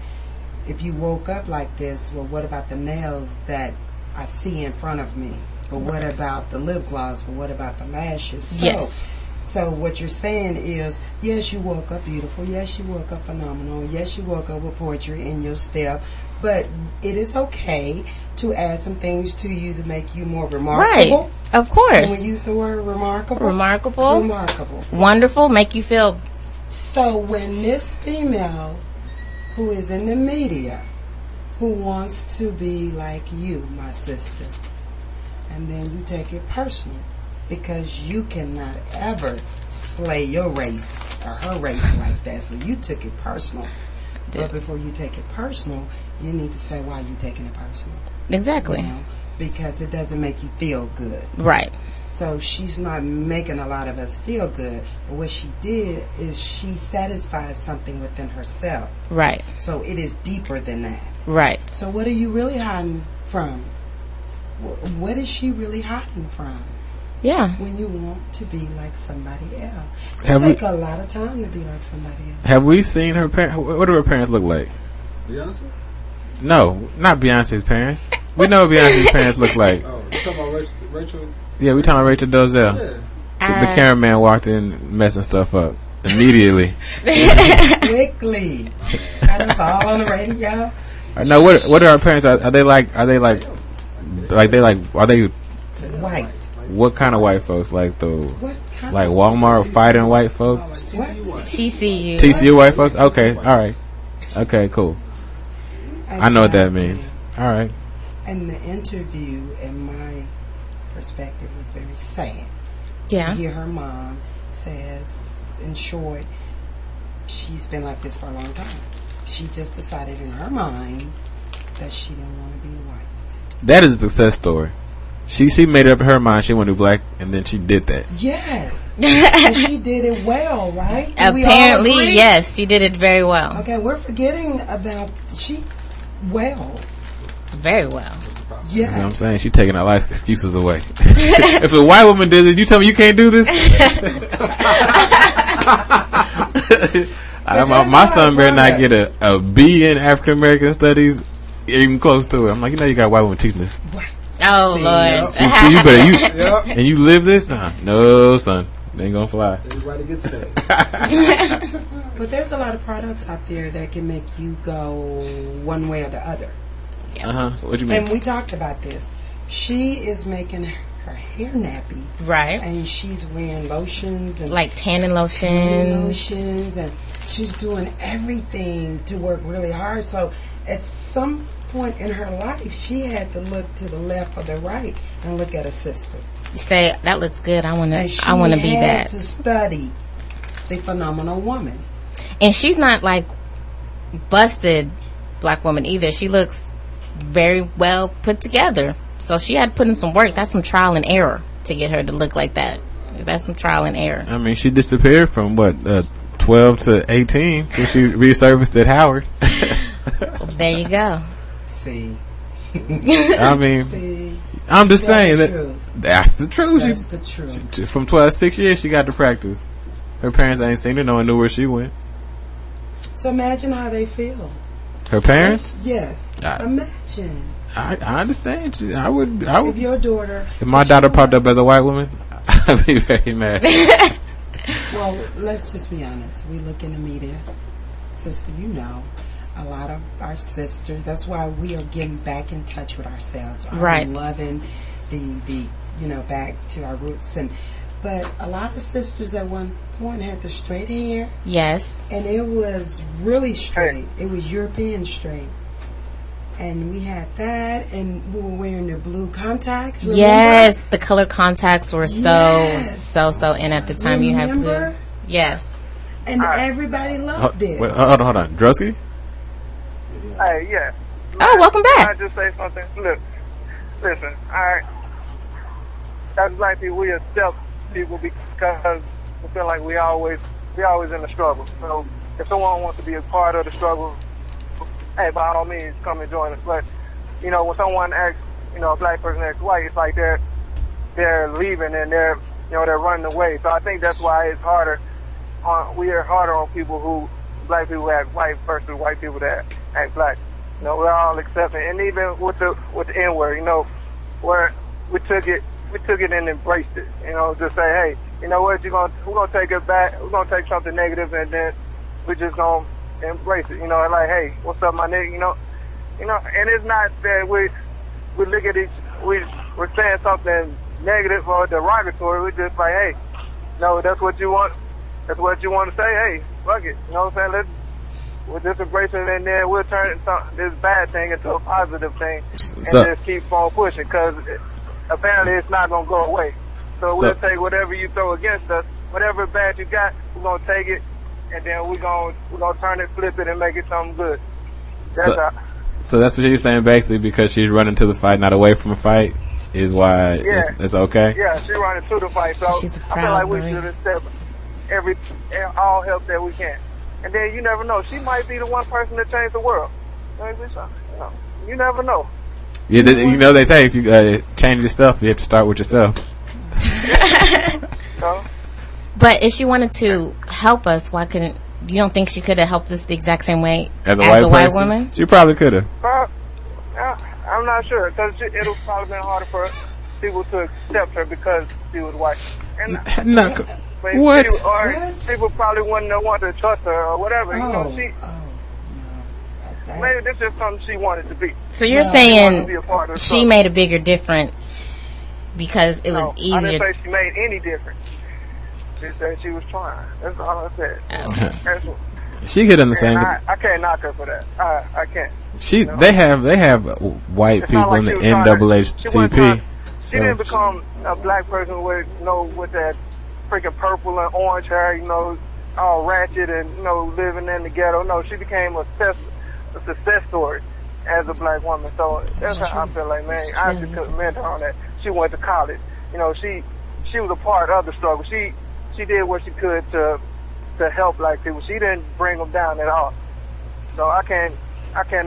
S6: if you woke up like this, well, what about the nails that I see in front of me? But what about the lip gloss? But what about the lashes?
S3: Yes.
S6: So what you're saying is, yes, you woke up beautiful. Yes, you woke up phenomenal. Yes, you woke up with poetry in your step. But it is okay to add some things to you to make you more remarkable.
S3: Right. Of course.
S6: Can we use the word remarkable?
S3: Remarkable.
S6: Remarkable.
S3: Wonderful. Make you feel.
S6: So when this female who is in the media, who wants to be like you, my sister, and then you take it personal, because you cannot ever slay your race or her race like that, so you took it personal. But before you take it personal, you need to say why you're taking it personal.
S3: Exactly.
S6: because it doesn't make you feel good.
S3: Right.
S6: So she's not making a lot of us feel good. But what she did is she satisfied something within herself.
S3: Right.
S6: So it is deeper than that.
S3: Right.
S6: So what are you really hiding from? What is she really hiding from?
S3: Yeah.
S6: When you want to be like somebody else. It takes a lot of time to be like somebody else.
S2: Have we seen her parents? What do her parents look like?
S5: Beyonce?
S2: No, not Beyonce's parents. We know what Beyonce's parents look like.
S5: Oh, you talking about Rachel?
S2: Yeah, we talking about Rachel Dolezal.
S5: Yeah.
S2: The cameraman walked in messing stuff up immediately.
S6: Quickly. Got us all on the radio.
S2: No, what are our parents? Are they like are they
S6: White.
S2: what kind of white folks? Like
S6: What kind
S2: like
S6: of
S2: Walmart fighting white folks?
S6: what?
S3: TCU.
S2: TCU white folks? Okay, all right. Okay, cool. I know what that means. All right.
S6: And the interview, in my perspective, was very sad.
S3: Yeah.
S6: Here her mom says, in short, she's been like this for a long time. She just decided in her mind that she didn't want to be white.
S2: That is a success story. She made up her mind she wanted to be black, and then she did that.
S6: Yes. And she did it well, right? Do we all
S3: Apparently,
S6: agree?
S3: yes, she did it very well.
S6: Okay, we're forgetting about
S3: Very well.
S6: Yeah.
S2: That's what I'm saying. She taking her life excuses away. If a white woman did it, you tell me you can't do this? My son better not get a B in African American studies, even close to it. I'm like, you got a white woman teaching this.
S3: Oh,
S6: See,
S3: Lord.
S2: So you better and you live this? No, son, they ain't gonna fly.
S5: Everybody gets that.
S6: But there's a lot of products out there that can make you go one way or the other.
S2: What you mean?
S6: And we talked about this. She is making her hair nappy.
S3: Right.
S6: And she's wearing lotions and
S3: Like tanning lotions.
S6: and she's doing everything to work really hard. So at some point in her life, she had to look to the left or the right and look at her sister.
S3: Say, that looks good. I want
S6: And she
S3: to be
S6: had
S3: that.
S6: to study the phenomenal woman.
S3: And she's not like busted black woman either. She looks very well put together. So she had to put in some work. That's some trial and error to get her to look like that. That's some trial and error.
S2: I mean, she disappeared from 12 to 18 when she resurfaced at Howard.
S3: There you go.
S6: See.
S2: I mean,
S6: See.
S2: I'm just saying
S6: True.
S2: that's the truth.
S6: That's the truth.
S2: From 12 to 6 years, she got to practice. Her parents ain't seen her. No one knew where she went.
S6: So imagine how they feel.
S2: Her parents?
S6: Yes. Imagine.
S2: I understand. I would.
S6: If your daughter...
S2: If my daughter popped up as a white woman, I'd be very mad.
S6: Well, let's just be honest. We look in the media. Sister, a lot of our sisters, that's why we are getting back in touch with ourselves.
S3: Right.
S6: Loving the back to our roots. But a lot of sisters at one point had the straight hair.
S3: Yes.
S6: And it was really straight. It was European straight. And we had that, and we were wearing the blue contacts. Remember?
S3: Yes, the color contacts were so in at the time.
S6: Remember?
S3: You had blue. Yes.
S6: And everybody loved it.
S2: Wait, hold on. Drosky?
S4: Hey, yeah.
S3: Oh, welcome back.
S4: Can I just say something? Look, listen, alright. As black people, we accept people because we feel like we always in the struggle. So if someone wants to be a part of the struggle, hey, by all means, come and join us. But, when someone acts, a black person acts white, it's like they're leaving and they're running away. So I think that's why it's harder. We are harder on people black people who act white versus white people that act black. We're all accepting, and even with the N-word, where we took it and embraced it. Just say, hey, you know what, we're gonna take it back. We're gonna take something negative, and then we're just gonna embrace it. Like, hey, what's up, my nigga? And it's not that we look at we're saying something negative or derogatory. We're just like, hey, no, that's what you want. That's what you want to say. Hey, fuck it. You know what I'm saying? We'll just embrace it, and then we'll turn this bad thing into a positive thing, and just keep on pushing, because apparently it's not going to go away. So we'll take whatever you throw against us, whatever bad you got, we're going to take it, and then we're going to turn it, flip it, and make it something good. That's
S2: So that's what you're saying, basically, because she's running to the fight, not away from a fight, is why it's okay.
S4: Yeah, she's running to the fight. So
S3: She's a
S4: I feel like we
S3: proud
S4: should accept all help that we can. And then you never know. She might be the one person that changed the world. Maybe so. You never know.
S2: Yeah, they say if you change yourself, you have to start with yourself.
S4: So,
S3: But if she wanted to help us, why couldn't you? Don't think she could have helped us the exact same way
S2: As a
S3: white
S2: person,
S3: woman?
S2: she probably could have.
S4: I'm not sure because it'll probably been harder for people to accept her because she was white. And
S2: No, what?
S4: People probably wouldn't want to trust her or whatever. Maybe this is something she wanted to be.
S3: So you're saying she made a bigger difference because it was easier.
S4: I didn't say she made any difference. She said she was trying. That's all I said.
S3: Okay.
S2: She could understand.
S4: I can't knock her for that. I can't.
S2: They have white people in the NAACP.
S4: She didn't become a black person with that freaking purple and orange hair, all ratchet and living in the ghetto. No, she became a success story as a black woman. So that's how I feel like, man, I have to commend her on that. She went to college. She was a part of the struggle. She did what she could to help black people. She didn't bring them down at all. So I can't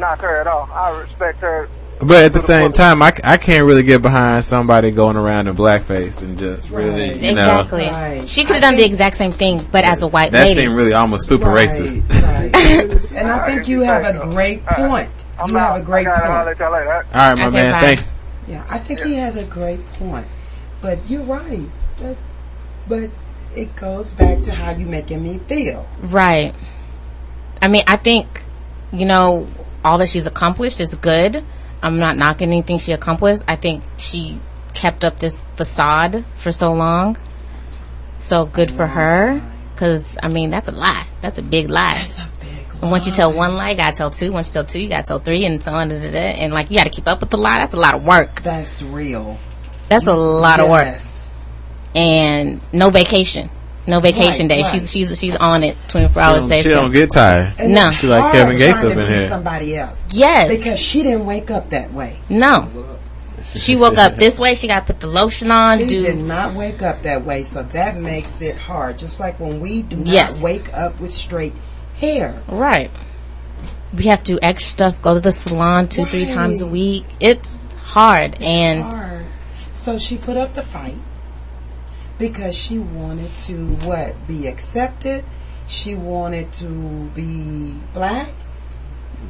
S4: knock her at all. I respect her.
S2: But at the same time, I can't really get behind somebody going around in blackface and just really,
S3: exactly.
S6: Right.
S3: She could have done the exact same thing, but as a white lady.
S2: That seemed really almost super racist.
S6: Right. And I think you have a great point. You have a great point.
S4: All right,
S2: my man.
S3: Bye.
S2: Thanks.
S6: Yeah, I think he has a great point. But you're right. But it goes back to how you making me feel.
S3: Right. I mean, I think, all that she's accomplished is good. I'm not knocking anything she accomplished. I think she kept up this facade for so long. So good for her. Because, that's a lie. That's a big lie.
S6: That's a big lie.
S3: And once you tell one lie, you got to tell two. Once you tell two, you got to tell three, and so on. And, you got to keep up with the lie. That's a lot of work.
S6: That's real.
S3: That's a lot of work. And no vacation. No vacation day.
S6: Right.
S3: She's on it 24 hours a day.
S2: She don't get tired.
S6: And
S3: No.
S6: it's
S2: She like
S6: hard
S2: Kevin Gates
S6: trying
S2: up
S6: to
S2: in
S6: be
S2: here.
S6: somebody else.
S3: Yes.
S6: Because she didn't wake up that way.
S3: No. She woke up this way. She got to put the lotion on.
S6: She did not wake up that way, so that makes it hard. Just like when we do not
S3: Yes.
S6: wake up with straight hair.
S3: Right. We have to do extra stuff. Go to the salon 2-3 times a week. It's hard.
S6: It's hard. So she put up the fight because she wanted to be accepted. She wanted to be black.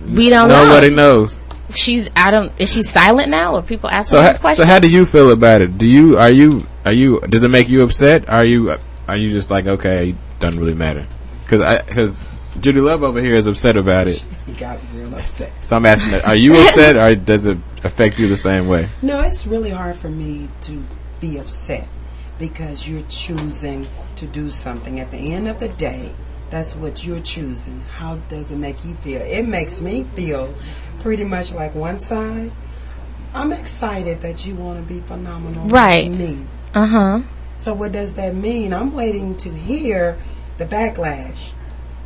S3: We don't know.
S2: Nobody knows.
S3: Is she silent now, or people asking these questions?
S2: So how do you feel about it? Does it make you upset? Are you just like, okay, it doesn't really matter? Because Judy Luv over here is upset about it.
S6: He got real upset.
S2: So I'm asking, are you upset, or does it affect you the same way?
S6: No, it's really hard for me to be upset because you're choosing to do something. At the end of the day, that's what you're choosing. How does it make you feel? It makes me feel pretty much like one side. I'm excited that you want to be phenomenal.
S3: Right.
S6: Like me.
S3: Uh-huh.
S6: So what does that mean? I'm waiting to hear the backlash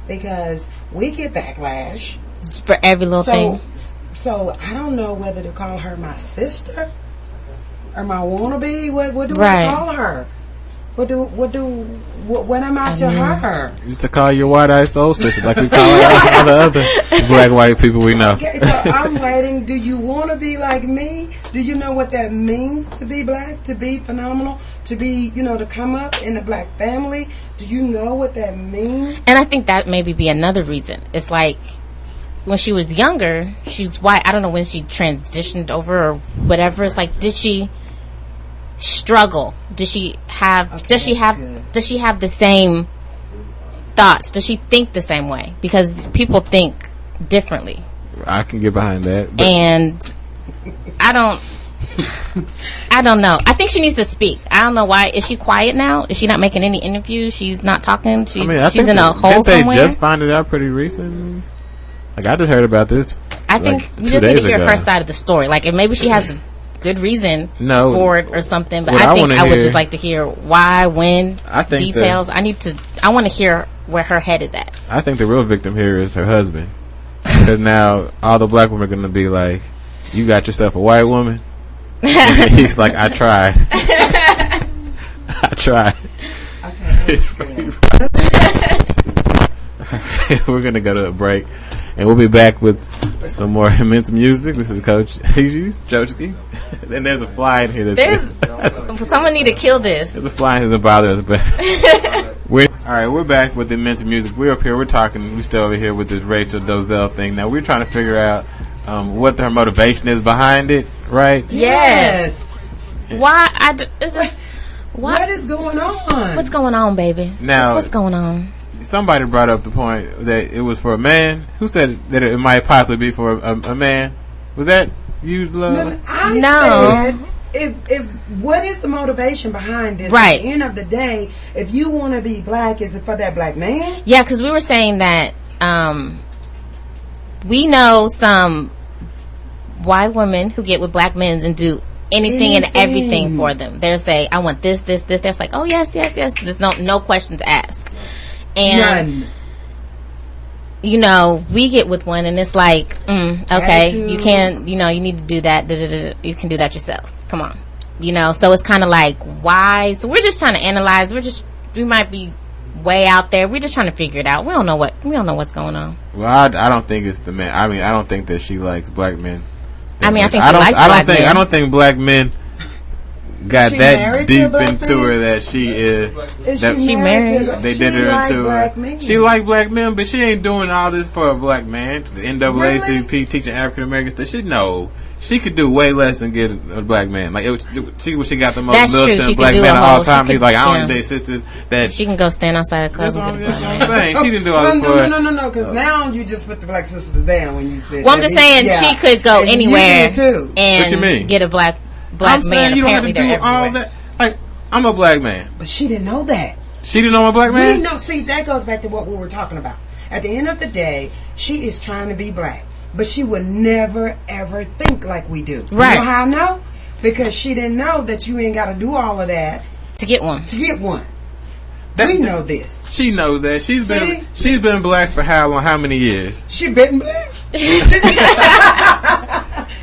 S6: because we get backlash
S3: For every little thing.
S6: So I don't know whether to call her my sister or my wannabe. What do
S3: Right.
S6: I call her? What am I to her?
S2: We used to call your white-eyed soul sister like we call all the other black white people we know.
S6: Okay, so I'm waiting. Do you want to be like me? Do you know what that means to be black, to be phenomenal, to be, to come up in a black family? Do you know what that means?
S3: And I think that maybe be another reason. It's like when she was younger, she's white. I don't know when she transitioned over or whatever. It's like, did she struggle? Does she have the same thoughts? Does she think the same way? Because people think differently.
S2: I can get behind that.
S3: And I don't know. I think she needs to speak. I don't know why. Is she quiet now? Is she not making any interviews? She's not talking? She's in a hole somewhere?
S2: They just found it out pretty recently. Like, I just heard about this
S3: I think you just need to hear her side of the story. Like, if maybe she has a good reason for it or something. But I think I would just like to hear why, when, details. I want to hear where her head is at.
S2: I think the real victim here is her husband. because now all the black women are going to be like, you got yourself a white woman? And he's like, I tried. I tried. Okay, we're going to go to a break, and we'll be back with some more immense music. This is Cochise, Droski. And there's a fly in here.
S3: Someone need to kill this.
S2: There's a fly in here that bothers us. But we're back with immense music. We're up here. We're talking. We're still over here with this Rachel Dolezal thing. Now we're trying to figure out what her motivation is behind it. Right?
S3: Yes. Why?
S6: What is going on?
S3: What's going on, baby?
S2: Now,
S3: what's going on?
S2: Somebody brought up the point that it was for a man. Who said that it might possibly be for a man? Was that you, Love?
S6: I said, if what is the motivation behind this?
S3: Right.
S6: At the end of the day, if you want to be black, is it for that black man?
S3: Yeah, because we were saying that we know some white women who get with black men and do anything and everything for them. They'll say, I want this. They're like, oh, yes. Just no questions asked. And, you know, we get with one and it's like, okay, attitude. You can't, you know, you need to do that. You can do that yourself. Come on. You know, so it's kind of like, why? So we're just trying to analyze. We might be way out there. We're just trying to figure it out. We don't know what's going on.
S2: Well, I don't think it's the man. I mean, I don't think that she likes black men.
S3: I think she likes black men.
S2: I don't think black men got that deep into her that she is.
S3: She married?
S2: They did her into. She like black men, but she ain't doing all this for a black man. The NAACP teaching African Americans. She could do way less than get a black man. Like she got the most militant black man of all time. He's like, I don't date sisters that
S3: she can go stand outside a club. That's what
S2: I'm saying. She didn't do all this for.
S6: No. Because now you just put the black sisters down when you said.
S3: Well, I'm just saying she could go anywhere
S2: too.
S3: And
S2: what you mean?
S3: Get a black man.
S2: You don't have to do all that. Like, I'm a black man,
S6: but she didn't know that.
S2: She didn't know I'm a black man.
S6: See, that goes back to what we were talking about. At the end of the day, she is trying to be black. But she would never, ever think like we do.
S3: Right.
S6: You know how I know? Because she didn't know that you ain't got to do all of that
S3: to get one.
S6: We know this.
S2: She knows that. She's been black for how long? How many years?
S6: She been black.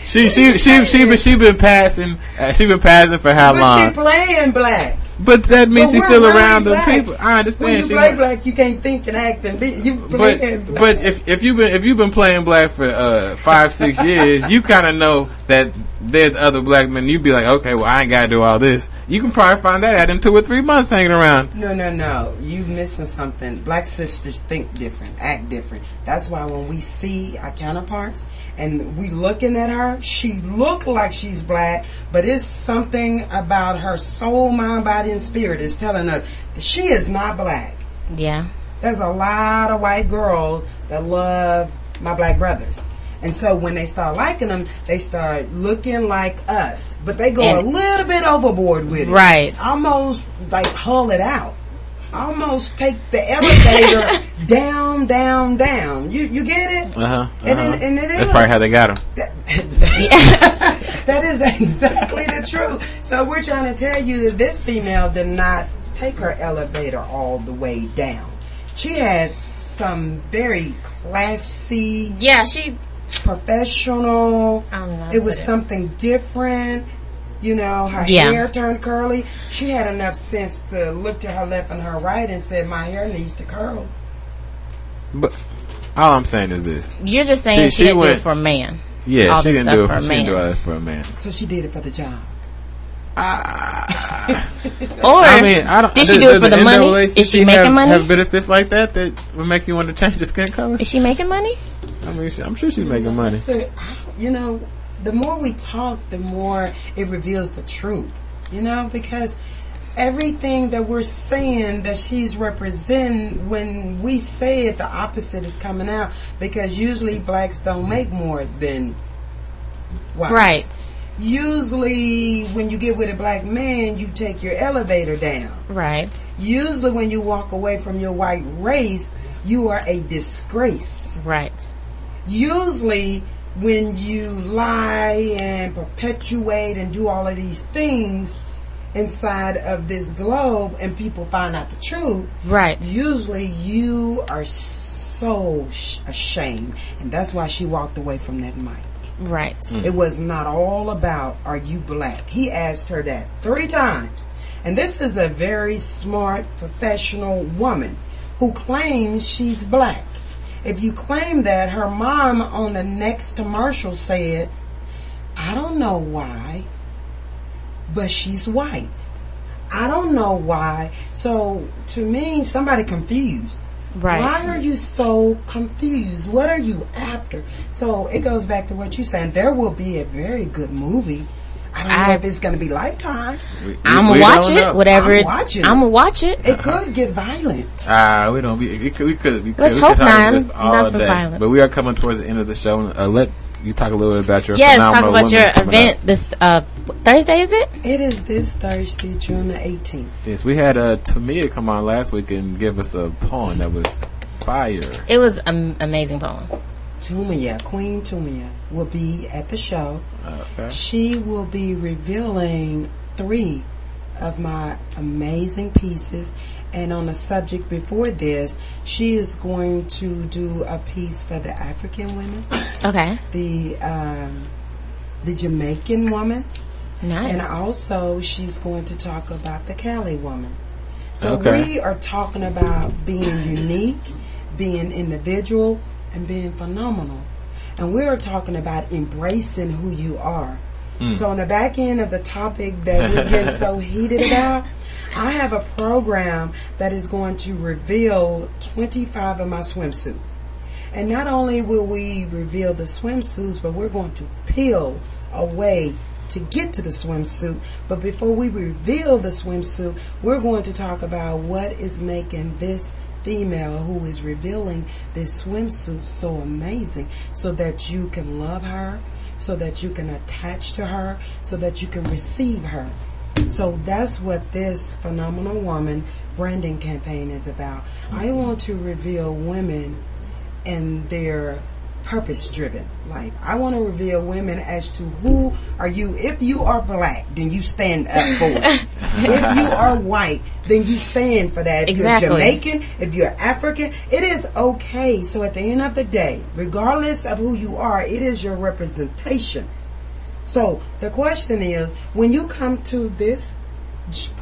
S2: she been passing. She been passing for how long?
S6: She playing black.
S2: But that means she's still around the people. I understand.
S6: When you play black, you can't think and act and be. You playing black.
S2: But if you've been playing black for 5-6 years, you kind of know that there's other black men. You'd be like, okay, well, I ain't gotta do all this. You can probably find that out in 2 or 3 months hanging around.
S6: No. You missing something. Black sisters think different, act different. That's why when we see our counterparts and we looking at her, she look like she's black, but it's something about her soul, mind, body, and spirit is telling us that she is not black.
S3: Yeah.
S6: There's a lot of white girls that love my black brothers. And so when they start liking them, they start looking like us. But they go a little bit overboard with it.
S3: Right.
S6: Almost like hull it out. Almost take the elevator down. You get it?
S2: And it is. That's probably how they got them.
S6: That is exactly the truth. So we're trying to tell you that this female did not take her elevator all the way down. She had some very classy.
S3: Yeah,
S6: professional. It was something different. You know, her hair turned curly. She had enough sense to look to her left and her right and said, my hair needs to curl.
S2: But all I'm saying is this.
S3: You're just saying she didn't do it for a man.
S2: Yeah, she didn't do it for a man.
S6: So she did it for the job.
S3: Did she do it for the money? Is she making money?
S2: Have benefits like that would make you want to change the skin color?
S3: Is she making money?
S2: I mean, I'm sure she's making money.
S6: So, you know, the more we talk, the more it reveals the truth. You know, because everything that we're saying that she's representing, when we say it, the opposite is coming out. Because usually blacks don't make more than whites.
S3: Right.
S6: Usually when you get with a black man, you take your elevator down.
S3: Right.
S6: Usually when you walk away from your white race, you are a disgrace.
S3: Right.
S6: Usually when you lie and perpetuate and do all of these things inside of this globe and people find out the truth,
S3: right,
S6: usually you are so ashamed, and that's why she walked away from that mic.
S3: Right.
S6: It was not all about, are you black? He asked her that 3 times. And this is a very smart, professional woman who claims she's black. If you claim that, her mom on the next commercial said, I don't know why, but she's white. I don't know why. So, to me, somebody confused.
S3: Right.
S6: Why are you so confused? What are you after? So it goes back to what you're saying. There will be a very good movie. I don't know if it's going to be Lifetime.
S3: I'm going to watch it. Whatever. I'm going to watch it.
S6: It could get violent.
S2: We don't be. We could.
S3: Let's hope not.
S2: Not
S3: for violence.
S2: But we are coming towards the end of the show. Let you talk a little bit about your
S3: Yes, talk
S2: phenomenal
S3: about your
S2: women
S3: event
S2: up.
S3: this Thursday, is it?
S6: It is this Thursday, June the 18th.
S2: Yes, we had Tamia come on last week and give us a poem that was fire.
S3: It was an amazing poem.
S6: Tumia, Queen Tumia, will be at the show.
S2: Okay.
S6: She will be revealing 3 of my amazing pieces. And on the subject before this, she is going to do a piece for the African women.
S3: Okay.
S6: The Jamaican woman.
S3: Nice.
S6: And also she's going to talk about the Cali woman. So we are talking about being unique, being individual, and being phenomenal. And we are talking about embracing who you are. So on the back end of the topic that we're getting so heated about, I have a program that is going to reveal 25 of my swimsuits. And not only will we reveal the swimsuits, but we're going to peel away to get to the swimsuit. But before we reveal the swimsuit, we're going to talk about what is making this female who is revealing this swimsuit so amazing, so that you can love her, so that you can attach to her, so that you can receive her. So that's what this Phenomenal Woman branding campaign is about. I want to reveal women and their purpose-driven life. I want to reveal women as to who are you. If you are black, then you stand up for it. If you are white, then you stand for that. If you're Jamaican, if you're African, it is okay. So at the end of the day, regardless of who you are, it is your representation. So the question is, when you come to this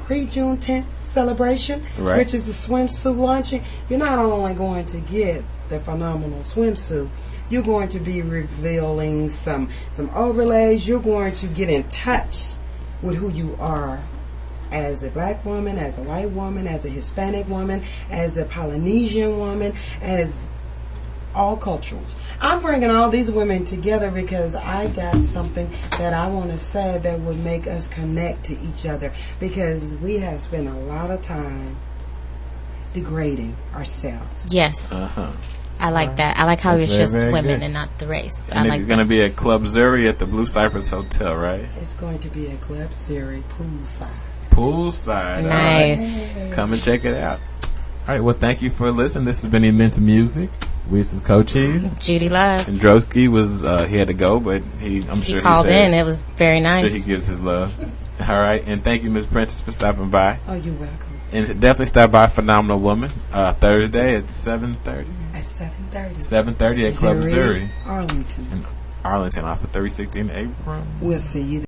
S6: pre-June 10th celebration, which is the swimsuit launching, you're not only going to get the phenomenal swimsuit, you're going to be revealing some overlays. You're going to get in touch with who you are as a black woman, as a white woman, as a Hispanic woman, as a Polynesian woman, as all cultures. I'm bringing all these women together because I got something that I want to say that would make us connect to each other, because we have spent a lot of time degrading ourselves.
S3: Yes. I like that. I like how it's just women good. And not the race.
S2: And it's going to be at Club Zuri at the Blue Cypress Hotel, right?
S6: It's going to be at Club Zuri poolside.
S2: Poolside.
S3: Nice.
S2: Right. Come and check it out. All right. Well, thank you for listening. This has been Immense Music. This is Cochise.
S3: Judy Luv.
S2: And Droski was, he had to go, but I'm sure he
S3: called in. It was very nice.
S2: I'm sure he gives his love. All right. And thank you, Ms. Princess, for stopping by.
S6: Oh, you're welcome.
S2: And definitely stop by Phenomenal Woman Thursday at 7:30.
S6: At 7:30.
S2: 7:30 at Club Zuri.
S6: Arlington.
S2: In Arlington off of 316 Abram.
S6: We'll see you there.